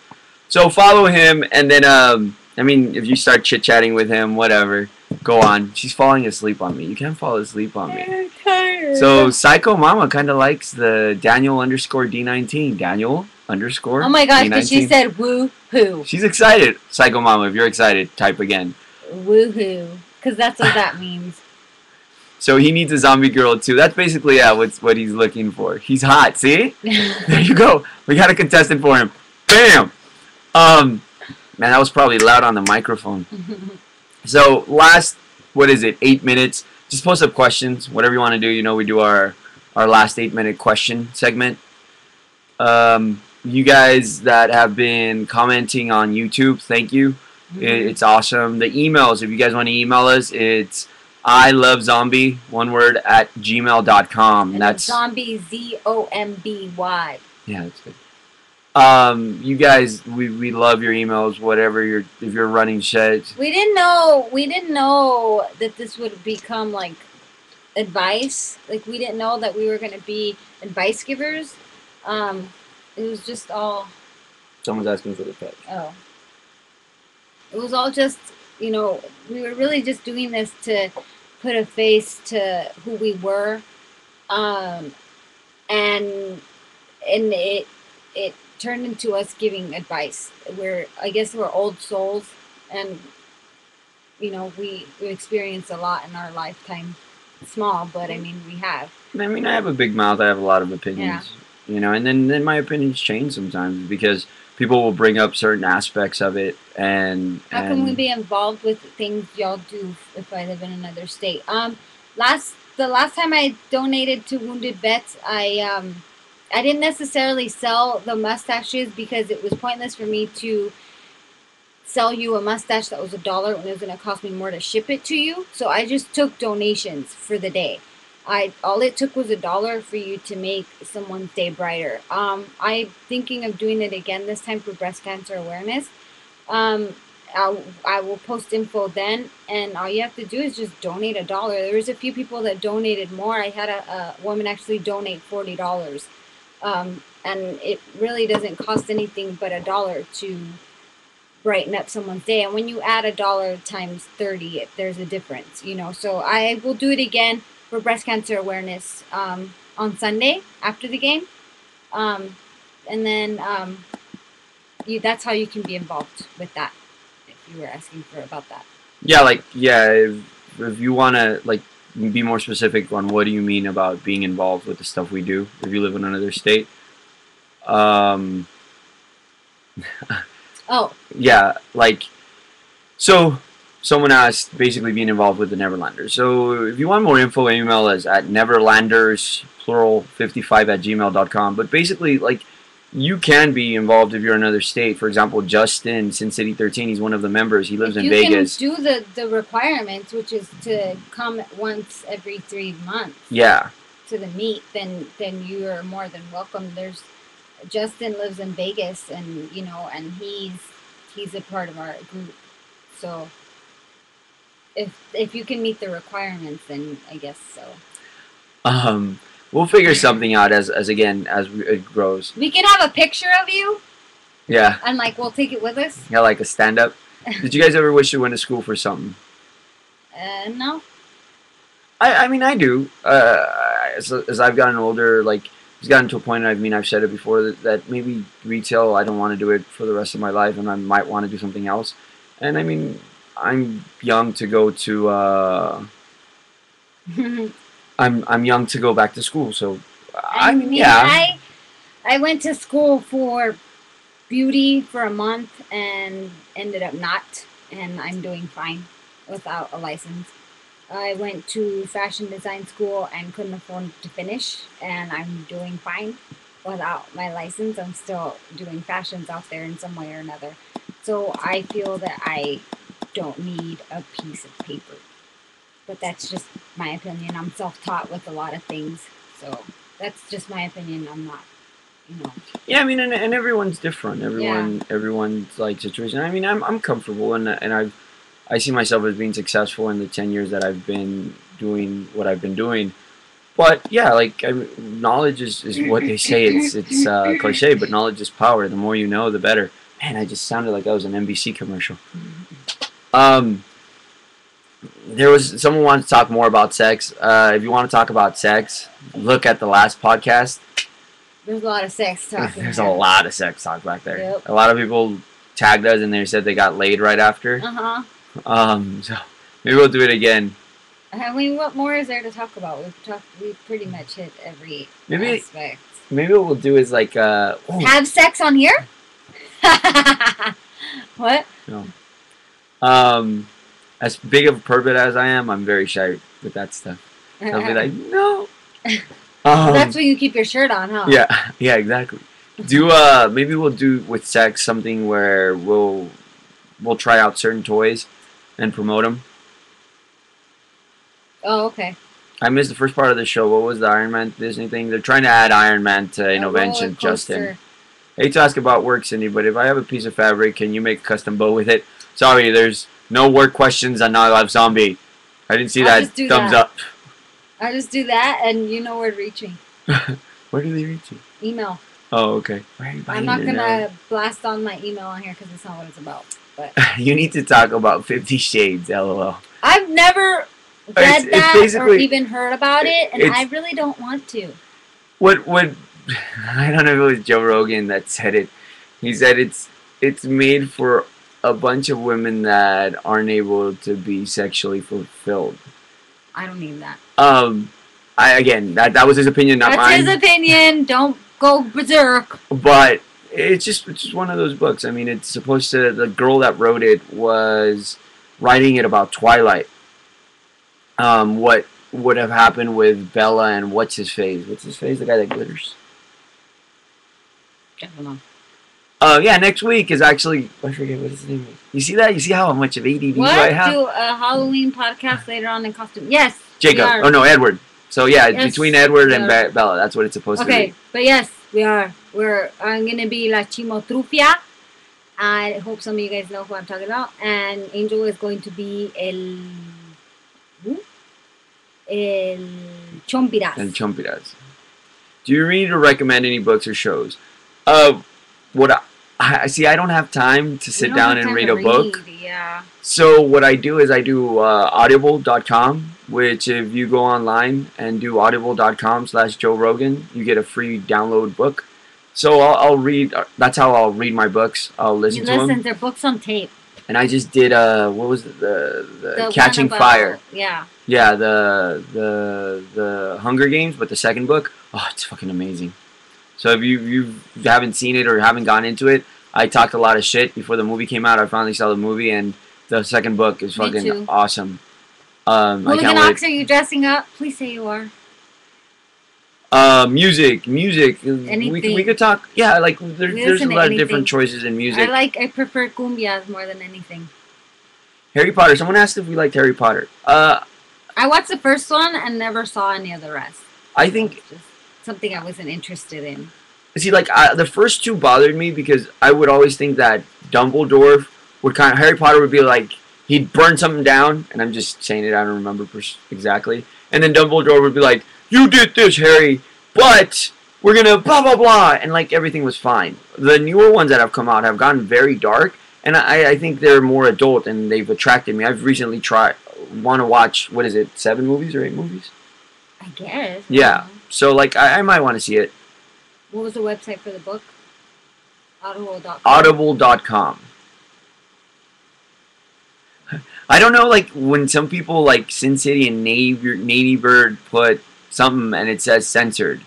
So follow him, and then, I mean, if you start chit-chatting with him, whatever, go on. She's falling asleep on me. You can't fall asleep on me. I'm tired. So Psycho Mama kind of likes the Daniel_D19. Daniel_. Oh my gosh, but she said woo-hoo. She's excited. Psycho Mama, if you're excited, type again. Woo-hoo. Because that's what that means. So he needs a zombie girl too. That's basically what he's looking for. He's hot, see? There you go. We got a contestant for him. Bam! Man, that was probably loud on the microphone. So last, 8 minutes. Just post up questions, whatever you want to do. You know, we do our last 8-minute question segment. You guys that have been commenting on YouTube, thank you. It's awesome. The emails, if you guys want to email us, it's Ilovezomby, one word, @gmail.com. And that's Zomby, ZOMBY. Yeah, that's good. You guys, we love your emails. Whatever if you're running sheds. We didn't know that this would become like advice. Like we didn't know that we were gonna be advice givers. It was just all. Someone's asking for the pet. Oh. It was all just, we were really just doing this to put a face to who we were, and it turned into us giving advice. I guess we're old souls, and we experienced a lot in our lifetime. Small, but I mean we have. I mean, I have a big mouth. I have a lot of opinions. Yeah. And then my opinions change sometimes because people will bring up certain aspects of it. And how can we be involved with things y'all do if I live in another state? The last time I donated to Wounded Vets, I didn't necessarily sell the mustaches because it was pointless for me to sell you a mustache that was $1 when it was going to cost me more to ship it to you. So I just took donations for the day. All it took was $1 for you to make someone's day brighter. I'm thinking of doing it again this time for breast cancer awareness. I will post info then, and all you have to do is just donate $1. There was a few people that donated more. I had a woman actually donate $40, and it really doesn't cost anything but $1 to brighten up someone's day. And when you add $1 times 30, there's a difference, you know. So I will do it again for breast cancer awareness on Sunday after the game, and then that's how you can be involved with that. If you were asking for about that. Yeah, like if you want to like be more specific on what do you mean about being involved with the stuff we do if you live in another state. Oh. Yeah, like so someone asked basically being involved with the Neverlanders. So if you want more info, email us at neverlanders plural 55 at gmail.com. But basically, like, you can be involved if you're in another state. For example, Justin, Sin City 13, he's one of the members. He lives in Vegas. You can do the requirements, which is to come once every 3 months. Yeah. To the meet, then you are more than welcome. Justin lives in Vegas, and you know, and he's a part of our group. So if you can meet the requirements, then I guess so. We'll figure something out as it grows. We can have a picture of you. Yeah. And like we'll take it with us. Yeah, like a stand up. Did you guys ever wish you went to school for something? No. I mean, I do. As I've gotten older, like it's gotten to a point. I mean, I've said it before that maybe retail. I don't want to do it for the rest of my life, and I might want to do something else. And I mean, I'm young to go to. I'm young to go back to school, so I mean, yeah. I went to school for beauty for a month and ended up not, and I'm doing fine without a license. I went to fashion design school and couldn't afford to finish, and I'm doing fine without my license. I'm still doing fashions out there in some way or another. So I feel that I don't need a piece of paper. But that's just my opinion. I'm self-taught with a lot of things. So that's just my opinion. I'm not, you know. Yeah, I mean, and everyone's different. Everyone's like situation. I mean, I'm comfortable, and I see myself as being successful in the 10 years that I've been doing what I've been doing. But yeah, like knowledge is what they say. It's cliche, but knowledge is power. The more you know, the better. Man, I just sounded like I was an NBC commercial. There was someone wanted to talk more about sex. If you want to talk about sex, look at the last podcast. There's a lot of sex talk. There's a lot of sex talk back there. Yep. A lot of people tagged us and they said they got laid right after. So maybe we'll do it again. I mean, what more is there to talk about? We pretty much hit every aspect. Maybe what we'll do is like have sex on here. What? No. As big of a pervert as I am, I'm very shy with that stuff. So I'll be like, no. That's when you keep your shirt on, huh? Yeah, exactly. Maybe we'll do with sex something where we'll try out certain toys and promote them. Oh, okay. I missed the first part of the show. What was the Iron Man Disney thing? They're trying to add Iron Man to Innovention, Justin. I hate to ask about work, Cindy, but if I have a piece of fabric, can you make a custom bow with it? Sorry, there's no work questions on Ilovezomby. I didn't see that thumbs up. I'll just do that, and you know where to reach me. Where do they reach you? Email. Oh, okay. I'm not going to blast on my email on here because it's not what it's about. But you need to talk about 50 Shades, LOL. I've never read that or even heard about it, and I really don't want to. What I don't know if it was Joe Rogan that said it. He said it's made for a bunch of women that aren't able to be sexually fulfilled. I don't need that. That was his opinion, not mine. That's his opinion. Don't go berserk. But it's just one of those books. I mean, it's supposed to. The girl that wrote it was writing it about Twilight. What would have happened with Bella and what's his face? What's his face? The guy that glitters. I don't know. Yeah, next week is actually, I forget what his name is. You see that? You see how much of ADD I have? Do a Halloween podcast later on in costume. Yes. Jacob. Oh no, Edward. So yeah, yes, between Edward and Bella, that's what it's supposed to be. Okay, but yes, we are. I'm gonna be La Chimotrufia. I hope some of you guys know who I'm talking about. And Angel is going to be El Chompiras. El Chompiras. Do you read or recommend any books or shows? What I see, I don't have time to sit down and read a book. Yeah. So what I do is I do audible.com, which if you go online and do audible.com/Joe Rogan, you get a free download book. So I'll read. That's how I'll read my books. I'll listen to them. They're books on tape. And I just did what was it? The Catching Fire. Yeah. Yeah, the Hunger Games, but the second book. Oh, it's fucking amazing. So if you haven't seen it or haven't gone into it, I talked a lot of shit before the movie came out. I finally saw the movie, and the second book is fucking awesome. Hooligan Ox, are you dressing up? Please say you are. Music. Anything. We could talk. Yeah, like there's a lot of different choices in music. I prefer cumbias more than anything. Harry Potter. Someone asked if we liked Harry Potter. I watched the first one and never saw any of the rest. I think just something I wasn't interested in. See, like the first two bothered me because I would always think that Dumbledore would Harry Potter would be like he'd burn something down, and I'm just saying it. I don't remember exactly. And then Dumbledore would be like, "You did this, Harry, but we're gonna blah blah blah," and like everything was fine. The newer ones that have come out have gotten very dark, and I think they're more adult and they've attracted me. I've recently want to watch, what is it, 7 movies or 8 movies? I guess. Yeah. So like I might want to see it. What was the website for the book? Audible.com. Audible.com. I don't know, like when some people like Sin City and Navy Bird put something and it says censored.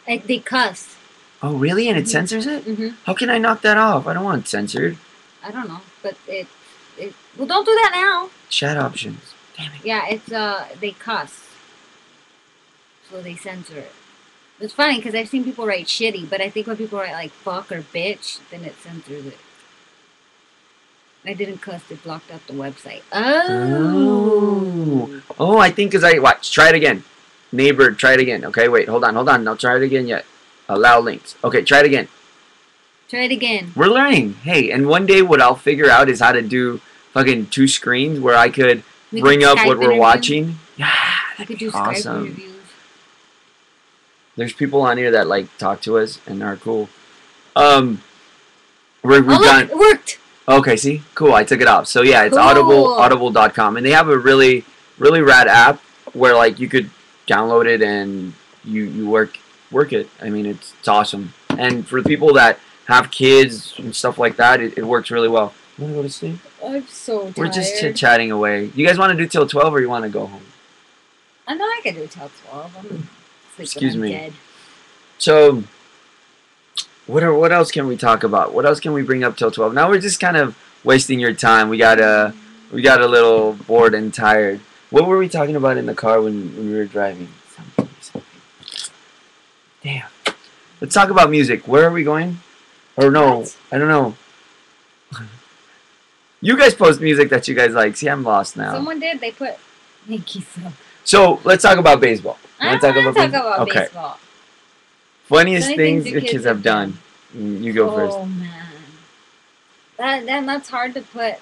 Like they cuss. Oh really? And it censors it? Mm-hmm. How can I knock that off? I don't want it censored. I don't know, but it. Well, don't do that now. Chat options. Damn it. Yeah, it's they cuss, so they censor it. It's funny because I've seen people write shitty, but I think when people write like fuck or bitch, then it censors it. I didn't cuss, it blocked out the website. Oh, I think because watch. Try it again. Neighbor, try it again. Okay, wait, hold on. Don't try it again yet. Allow links. Okay, try it again. Try it again. We're learning. Hey, and one day what I'll figure out is how to do fucking 2 screens where I could bring up what we're watching. Yeah, that'd be awesome. Skype interviews. There's people on here that like talk to us and are cool. It worked. Okay, see? Cool, I took it off. So yeah, it's cool. Audible.com. And they have a really, really rad app where like you could download it and you work it. I mean, it's awesome. And for the people that have kids and stuff like that, it works really well. You want to go to sleep? I'm so tired. We're just chit-chatting away. You guys want to do till 12 or you want to go home? I know I can do till 12. Excuse me. Dead. So, what else can we talk about? What else can we bring up till 12? Now we're just kind of wasting your time. We got a little bored and tired. What were we talking about in the car when we were driving? Something. Damn. Let's talk about music. Where are we going? Or no, I don't know. You guys post music that you guys like. See, I'm lost now. Someone did. They put Nikki. So let's talk about baseball. I want to talk about baseball. Funniest things your kids have done. You go first. Oh man, that's hard to put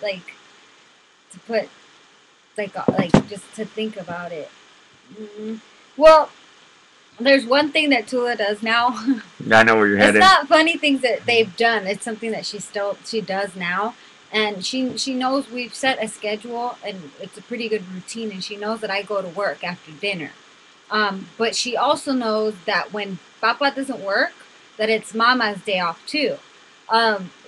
just to think about it. Well, there's one thing that Tula does now. I know where you're headed. It's not funny things that they've done. It's something that she does now. And she knows we've set a schedule, and it's a pretty good routine, and she knows that I go to work after dinner. But she also knows that when Papa doesn't work, that it's Mama's day off too.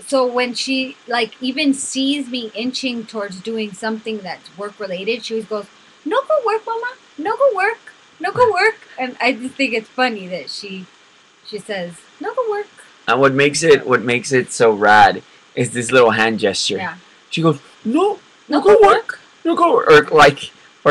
So when she even sees me inching towards doing something that's work related, she always goes, "No go work, Mama. No go work. No go work." And I just think it's funny that she says, "No go work." And what makes it so rad is this little hand gesture. Yeah. She goes, no go work. No go work. Or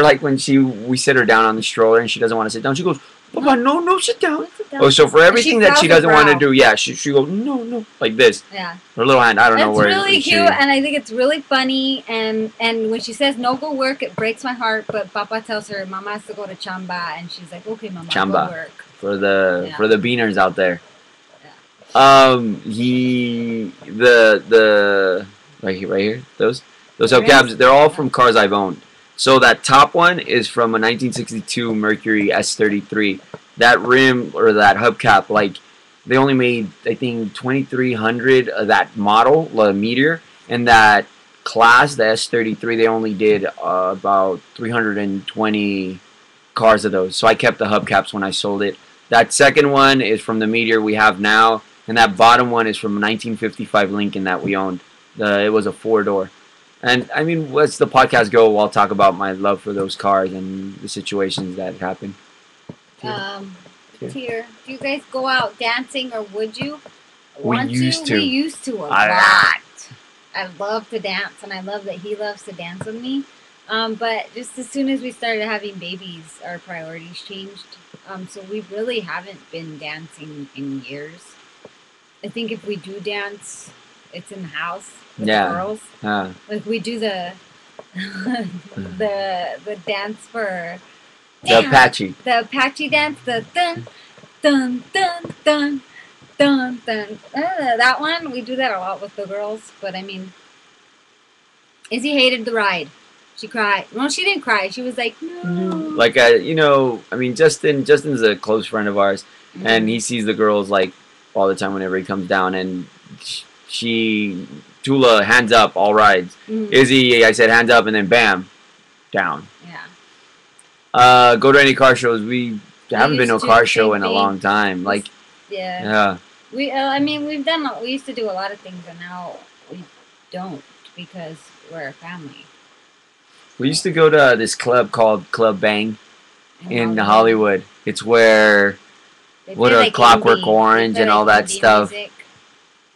like when we sit her down on the stroller and she doesn't want to sit down, she goes, Papa, no, sit down. Sit down. Oh, so for everything that she doesn't want to brow. do, yeah, she goes, no, like this. Yeah. Her little hand, I don't know It's where. really cute, and I think it's really funny. And when she says no, go work, it breaks my heart. But Papa tells her, Mama has to go to chamba, and she's like, okay, Mama, Chamba. go work. For the beaners out there. Yeah. The right here, those hubcaps, they're all from cars I've owned. So that top one is from a 1962 Mercury S33. That rim or that hubcap, like they only made I think 2,300 of that model, the Meteor, and that class, the S33, they only did about 320 cars of those. So I kept the hubcaps when I sold it. That second one is from the Meteor we have now, and that bottom one is from a 1955 Lincoln that we owned. It was a 4-door. And I mean, as the podcast go, I'll talk about my love for those cars and the situations that happened. Tier, do you guys go out dancing, or would you? We used to. We used to a lot. I love to dance, and I love that he loves to dance with me. But just as soon as we started having babies, our priorities changed. So we really haven't been dancing in years. I think if we do dance, it's in the house with the girls. Like we do the the dance for the Apache. The Apache dance, the dun dun dun dun dun dun. That one, we do that a lot with the girls. But I mean, Izzy hated the ride. She cried. Well, she didn't cry. She was like, no. Like, you know, I mean, Justin's a close friend of ours, and he sees the girls like all the time whenever he comes down, and Tula, hands up, all rides. Izzy, I said hands up, and then bam, down. Yeah. Go to any car shows. We haven't been to a car show in a long time. Like, yeah. I mean, we used to do a lot of things, and now we don't because we're a family. We used to go to this club called Club Bang in Hollywood. It's where like Clockwork indie. Orange and all that stuff. Music.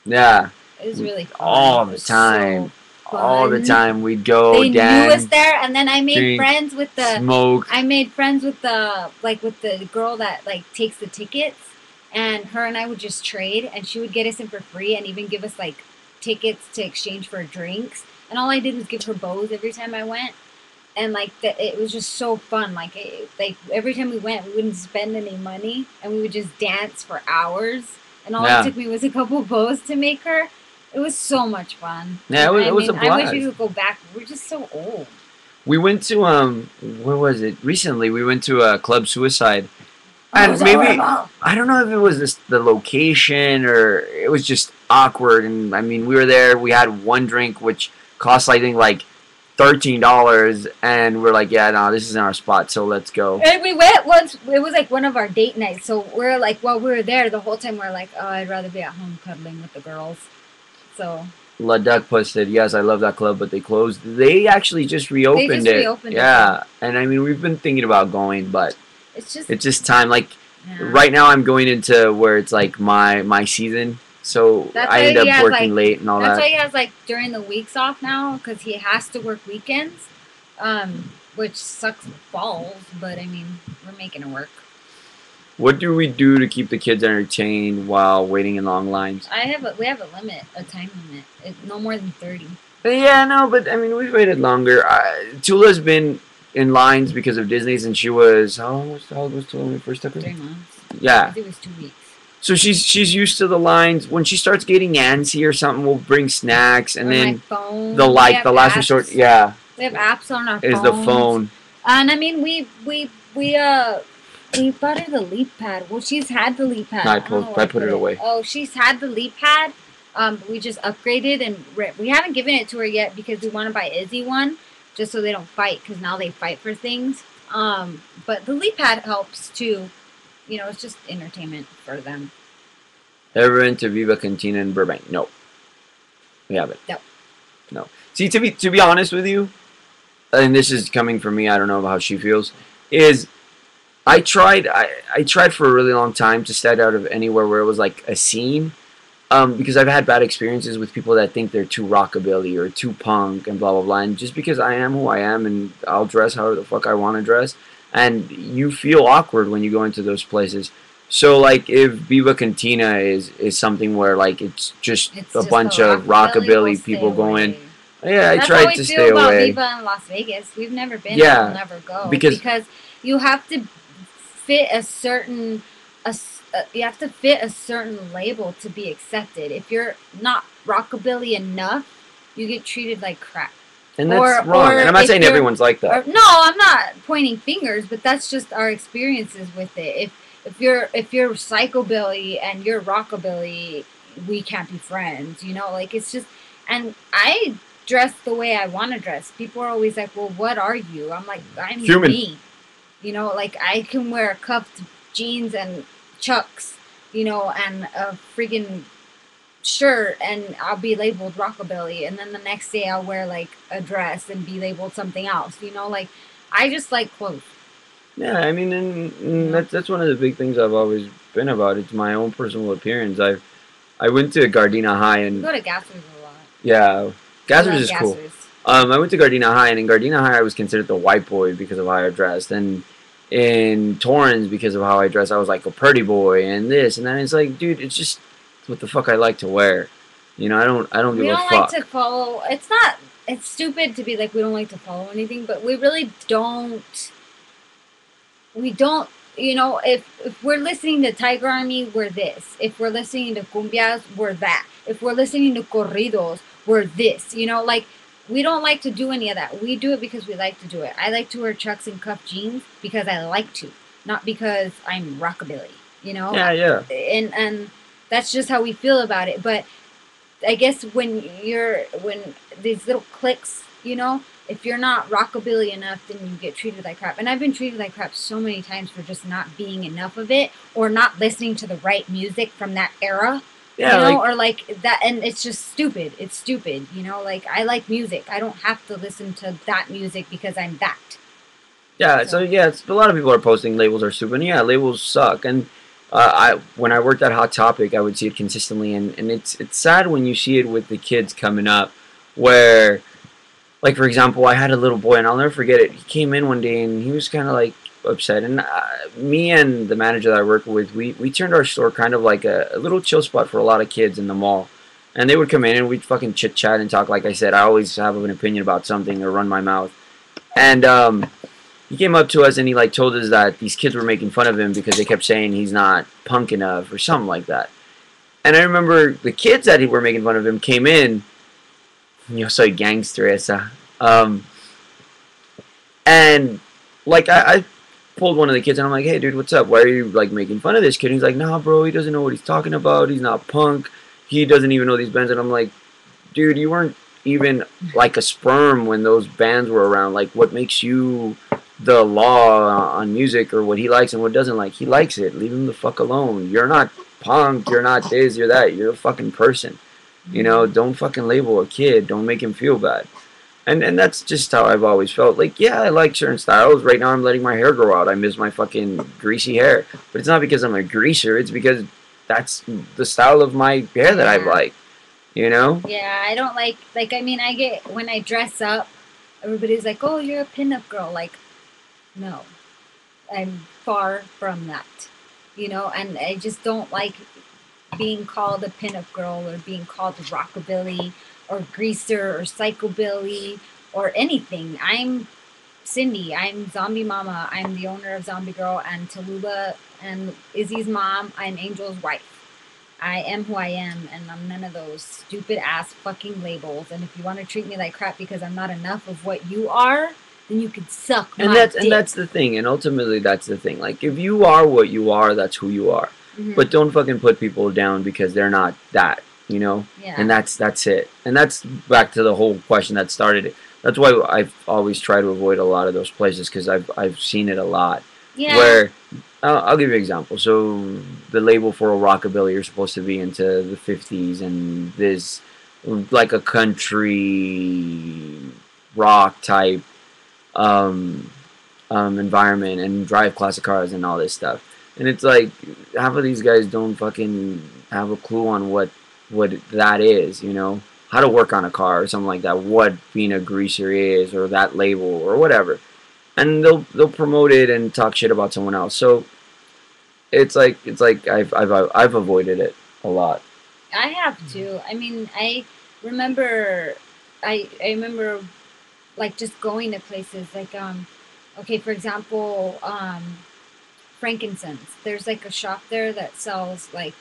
Yeah. It was really fun. All the time. So all the time we'd go they dance. Knew us there, and then I made friends with the smoke. I made friends with the girl that like takes the tickets, and her and I would just trade, and she would get us in for free, and even give us like tickets to exchange for drinks. And all I did was give her bows every time I went. And like it was just so fun. Like every time we went, we wouldn't spend any money, and we would just dance for hours. And all it took me was a couple bows to make her. It was so much fun. Yeah, it was a blast. I wish we could go back. We're just so old. We went to where was it? Recently, we went to Club Suicide, and maybe I don't know if it was the location or it was just awkward. And I mean, we were there. We had one drink, which cost I think like $13, and we're like, yeah, no, this isn't our spot, so let's go. And we went once. It was like one of our date nights, so we're like, while we were there, the whole time we're like, oh, I'd rather be at home cuddling with the girls. So La Duck posted, yes, I love that club, but they closed. They actually just reopened it. Yeah, and I mean, we've been thinking about going, but it's just time. Like right now, I'm going into where it's like my season. So I end up working late and all that. That's why he has like during the weeks off now, because he has to work weekends, which sucks balls. But I mean, we're making it work. What do we do to keep the kids entertained while waiting in long lines? We have a limit, a time limit, no more than 30. Yeah, no, but I mean we've waited longer. Tula's been in lines because of Disney's, and she was how old was Tula when we first took her? 3 months. Yeah, I think it was 2 weeks. So she's used to the lines. When she starts getting antsy or something, we'll bring snacks, and then the last resort. Yeah, we have apps on our phones. Is the phone. And I mean, we bought her the leap pad. Well, she's had the leap pad. No, I put it away. Oh, she's had the leap pad. We just upgraded, and we haven't given it to her yet because we want to buy Izzy one, just so they don't fight, because now they fight for things. But the leap pad helps too. You know, it's just entertainment for them. Ever into Viva Cantina in Burbank? No. We haven't. No. See, to be honest with you, and this is coming from me, I don't know how she feels, is I tried for a really long time to stay out of anywhere where it was like a scene, because I've had bad experiences with people that think they're too rockabilly or too punk and blah blah blah. And just because I am who I am and I'll dress however the fuck I want to dress, and you feel awkward when you go into those places. So like if Viva Cantina is something where like it's just It's a just the bunch of rockabilly. We'll rockabilly stay people going, away. yeah, I That's how tried we to feel stay about away. Viva in Las Vegas. We've never been and we'll Yeah, never go because because you have to fit a certain you have to fit a certain label to be accepted. If you're not rockabilly enough, you get treated like crap. and that's wrong. And I'm not saying everyone's like that. No, I'm not pointing fingers, but that's just our experiences with it. If you're psychobilly and you're rockabilly, we can't be friends. You know, like it's just. And I dress the way I want to dress. People are always like, "Well, what are you?" I'm like, "I'm Human. me." You know, like I can wear cuffed jeans and chucks, you know, and a freaking shirt and I'll be labeled rockabilly, and then the next day I'll wear like a dress and be labeled something else, you know, like I just like clothes. Yeah, I mean, and that's one of the big things I've always been about. It's my own personal appearance. I went to Gardena High, You and go to Gassers a lot. yeah, I Gassers love is cool. Gassers. I went to Gardena High, and in Gardena High, I was considered the white boy because of how I dressed, and in Torrance because of how I dressed, I was like a pretty boy, and this, and then it's like, dude, it's just what the fuck I like to wear. You know, I don't We give a don't like fuck. to follow. It's not. It's stupid to be like we don't like to follow anything, but we really don't. We don't. You know, if we're listening to Tiger Army, we're this. If we're listening to cumbias, we're that. If we're listening to corridos, we're this. You know, like we don't like to do any of that. We do it because we like to do it. I like to wear chucks and cuff jeans because I like to, not because I'm rockabilly. You know, Yeah, yeah. And that's just how we feel about it. But I guess when these little cliques, you know, if you're not rockabilly enough, then you get treated like crap. And I've been treated like crap so many times for just not being enough of it or not listening to the right music from that era. Yeah, you know, like, or like that, and it's just stupid. It's stupid, you know. Like I like music. I don't have to listen to that music because I'm that. yeah, so yeah, it's, a lot of people are posting labels are stupid. And yeah, labels suck. And I when I worked at Hot Topic, I would see it consistently, and it's sad when you see it with the kids coming up, where like for example, I had a little boy, and I'll never forget it. He came in one day, and he was kind of like upset, and me and the manager that I worked with, we turned our store kind of like a little chill spot for a lot of kids in the mall. And they would come in and we'd fucking chit chat and talk. Like I said, I always have an opinion about something or run my mouth. And he came up to us and he like told us that these kids were making fun of him because they kept saying he's not punk enough or something like that. And I remember the kids that were making fun of him came in. Yo soy gangster esa. And like I pulled one of the kids and I'm like, hey dude, what's up? Why are you like making fun of this kid? And he's like, nah, bro, he doesn't know what he's talking about. He's not punk. He doesn't even know these bands. And I'm like, dude, you weren't even like a sperm when those bands were around. Like, what makes you the law on music or what he likes and what doesn't like? He likes it. Leave him the fuck alone. You're not punk. You're not this. You're that. You're a fucking person. You know, don't fucking label a kid. Don't make him feel bad. And that's just how I've always felt. Like, yeah, I like certain styles. Right now, I'm letting my hair grow out. I miss my fucking greasy hair. But it's not because I'm a greaser. It's because that's the style of my hair that I like. You know? Yeah, I don't like. I mean, I get when I dress up, everybody's like, "Oh, you're a pinup girl." Like, no, I'm far from that. You know, and I just don't like being called a pinup girl or being called rockabilly or greaser or psychobilly or anything. I'm Cindy. I'm Zombie Mama. I'm the owner of Zombie Girl and Tallulah and Izzy's mom. I'm Angel's wife. I am who I am, and I'm none of those stupid ass fucking labels. And if you want to treat me like crap because I'm not enough of what you are, then you could suck my dick. And that's the thing, and ultimately that's the thing. Like if you are what you are, that's who you are. But don't fucking put people down because they're not that, you know? Yeah. And that's it. And that's back to the whole question that started it. That's why I've always tried to avoid a lot of those places because I've seen it a lot. Yeah. Where I'll give you an example. So the label for a rockabilly, you're supposed to be into the 50s and this like a country rock type environment and drive classic cars and all this stuff. And it's like half of these guys don't fucking have a clue on what that is, you know, how to work on a car or something like that, what being a greaser is or that label or whatever. and they'll promote it and talk shit about someone else. So it's like I've avoided it a lot. I have to. I mean, I remember, I remember like just going to places like okay, for example, frankincense. There's like a shop there that sells like,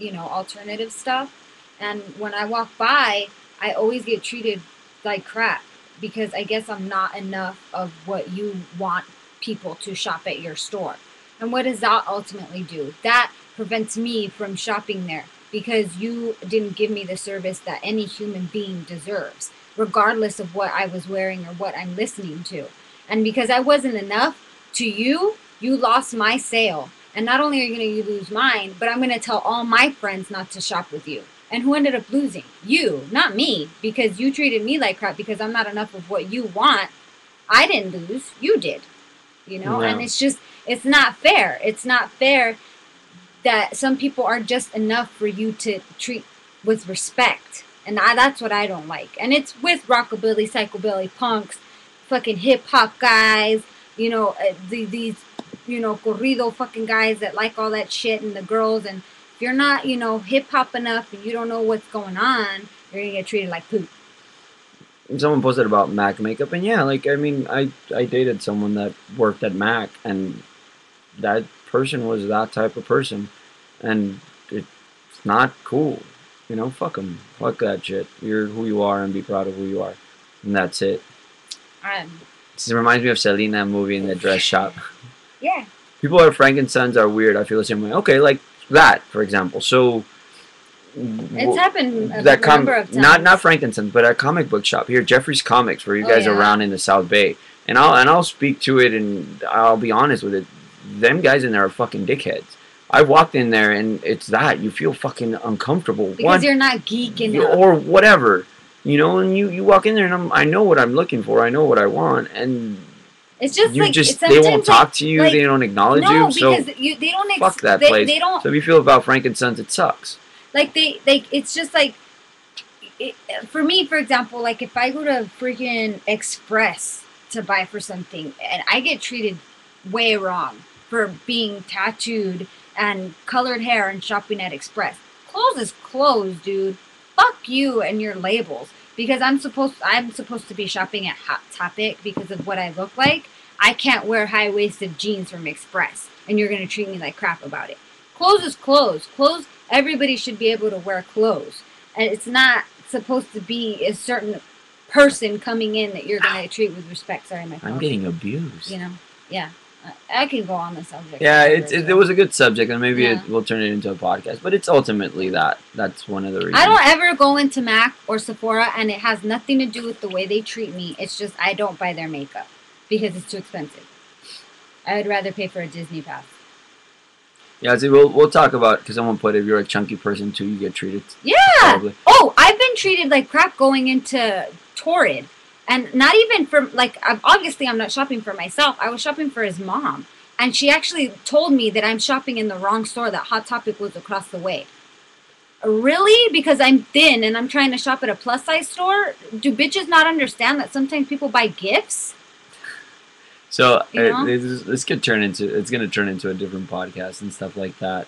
alternative stuff. And when I walk by, I always get treated like crap because I guess I'm not enough of what you want people to shop at your store. And what does that ultimately do? That prevents me from shopping there because you didn't give me the service that any human being deserves, regardless of what I was wearing or what I'm listening to. And because I wasn't enough to you, you lost my sale. And not only are you going to lose mine, but I'm going to tell all my friends not to shop with you. And who ended up losing? You, not me, because you treated me like crap because I'm not enough of what you want. I didn't lose. You did. And No. it's not fair. It's not fair that some people are just enough for you to treat with respect. And that's what I don't like. And it's with rockabilly, psychobilly, punks, fucking hip hop guys, these, corrido fucking guys that like all that shit and the girls. And if you're not, hip hop enough and you don't know what's going on, you're going to get treated like poop. Someone posted about Mac makeup, and yeah, like I mean, I dated someone that worked at Mac, and that person was that type of person, and it's not cool. Fuck them. Fuck that shit. You're who you are, and be proud of who you are, and that's it. Um, This reminds me of Selena movie in the dress shop. yeah. People are Frankensteins are weird. I feel the same way. Okay, like that, for example. So It's happened a that number of times. not Frankenstein, but a comic book shop here, Jeffrey's Comics, where you guys are around in the South Bay, and I'll speak to it, and I'll be honest with it. Them guys in there are fucking dickheads. I walked in there, and it's that you feel fucking uncomfortable because you're not geek enough or whatever, and you walk in there, and I know what I'm looking for, I know what I want, and it's just you like they won't talk to you, they don't acknowledge you, no, because they don't fuck that place. They don't. So if you feel about Frankenstein, it sucks. Like it's just like for me, for example, like if I go to freaking Express to buy for something and I get treated way wrong for being tattooed and colored hair and shopping at Express. Clothes is clothes, dude. Fuck you and your labels. Because I'm supposed to be shopping at Hot Topic because of what I look like. I can't wear high-waisted jeans from Express, and you're gonna treat me like crap about it. Clothes is clothes. Clothes, everybody should be able to wear clothes. And it's not supposed to be a certain person coming in that you're going to treat with respect. Sorry, my phone. I'm getting abused. Yeah. I can go on the subject. Yeah, it was a good subject, and maybe we'll turn it into a podcast. But it's ultimately that's one of the reasons. I don't ever go into MAC or Sephora, and it has nothing to do with the way they treat me. It's just I don't buy their makeup because it's too expensive. I would rather pay for a Disney pass. Yeah, see, we'll talk about, because someone put if you're a chunky person too, you get treated. Yeah. Probably. Oh, I've been treated like crap going into Torrid. And not even for, like, obviously I'm not shopping for myself. I was shopping for his mom. And she actually told me that I'm shopping in the wrong store, that Hot Topic was across the way. Really? Because I'm thin and I'm trying to shop at a plus-size store? Do bitches not understand that sometimes people buy gifts? So this could turn into, it's going to turn into a different podcast and stuff like that.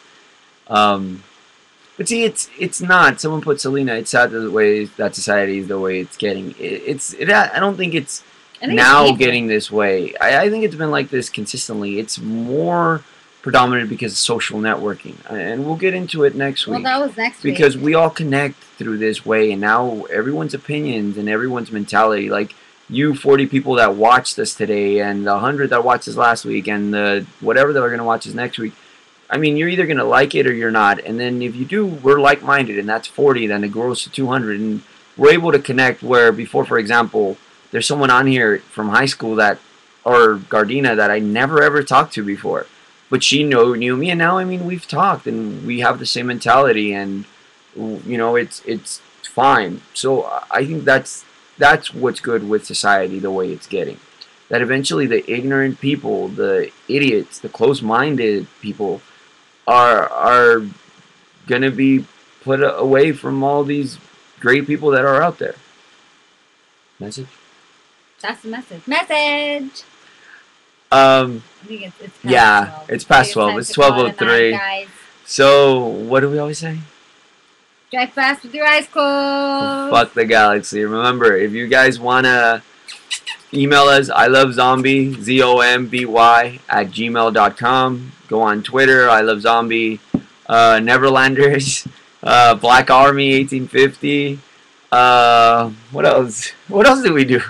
But see, it's not. Someone put Selena. It's sad the way that society is the way it's getting. I don't think it's now getting this way. I think it's been like this consistently. It's more predominant because of social networking, and we'll get into it next week. Well, that was next week. Because we all connect through this way, and now everyone's opinions and everyone's mentality, like you 40 people that watched us today, and the 100 that watched us last week, and the whatever that are going to watch us next week. I mean, you're either going to like it or you're not. And then if you do, we're like-minded, and that's 40, then it grows to 200. And we're able to connect where before, for example, there's someone on here from high school or Gardena, that I never ever talked to before. But she knew me, and now, I mean, we've talked, and we have the same mentality, and, it's fine. So I think that's what's good with society, the way it's getting. That eventually the ignorant people, the idiots, the close-minded people are going to be put away from all these great people that are out there. Message? That's the message. Message! I think it's past Yeah, 12. it's past 12. time It's to call it a night, 12:03. guys. So, what do we always say? Drive fast with your eyes closed. Fuck the galaxy. Remember, if you guys want to email us, Ilovezomby, ZOMBY, @gmail.com. Go on Twitter, Ilovezomby, Neverlanders, Black Army 1850. What else? What else did we do?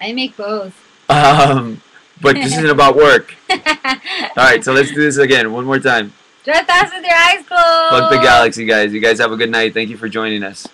I make both. But this isn't about work. Alright, so let's do this again. One more time. Drive fast with your eyes closed. Fuck the galaxy, guys. You guys have a good night. Thank you for joining us.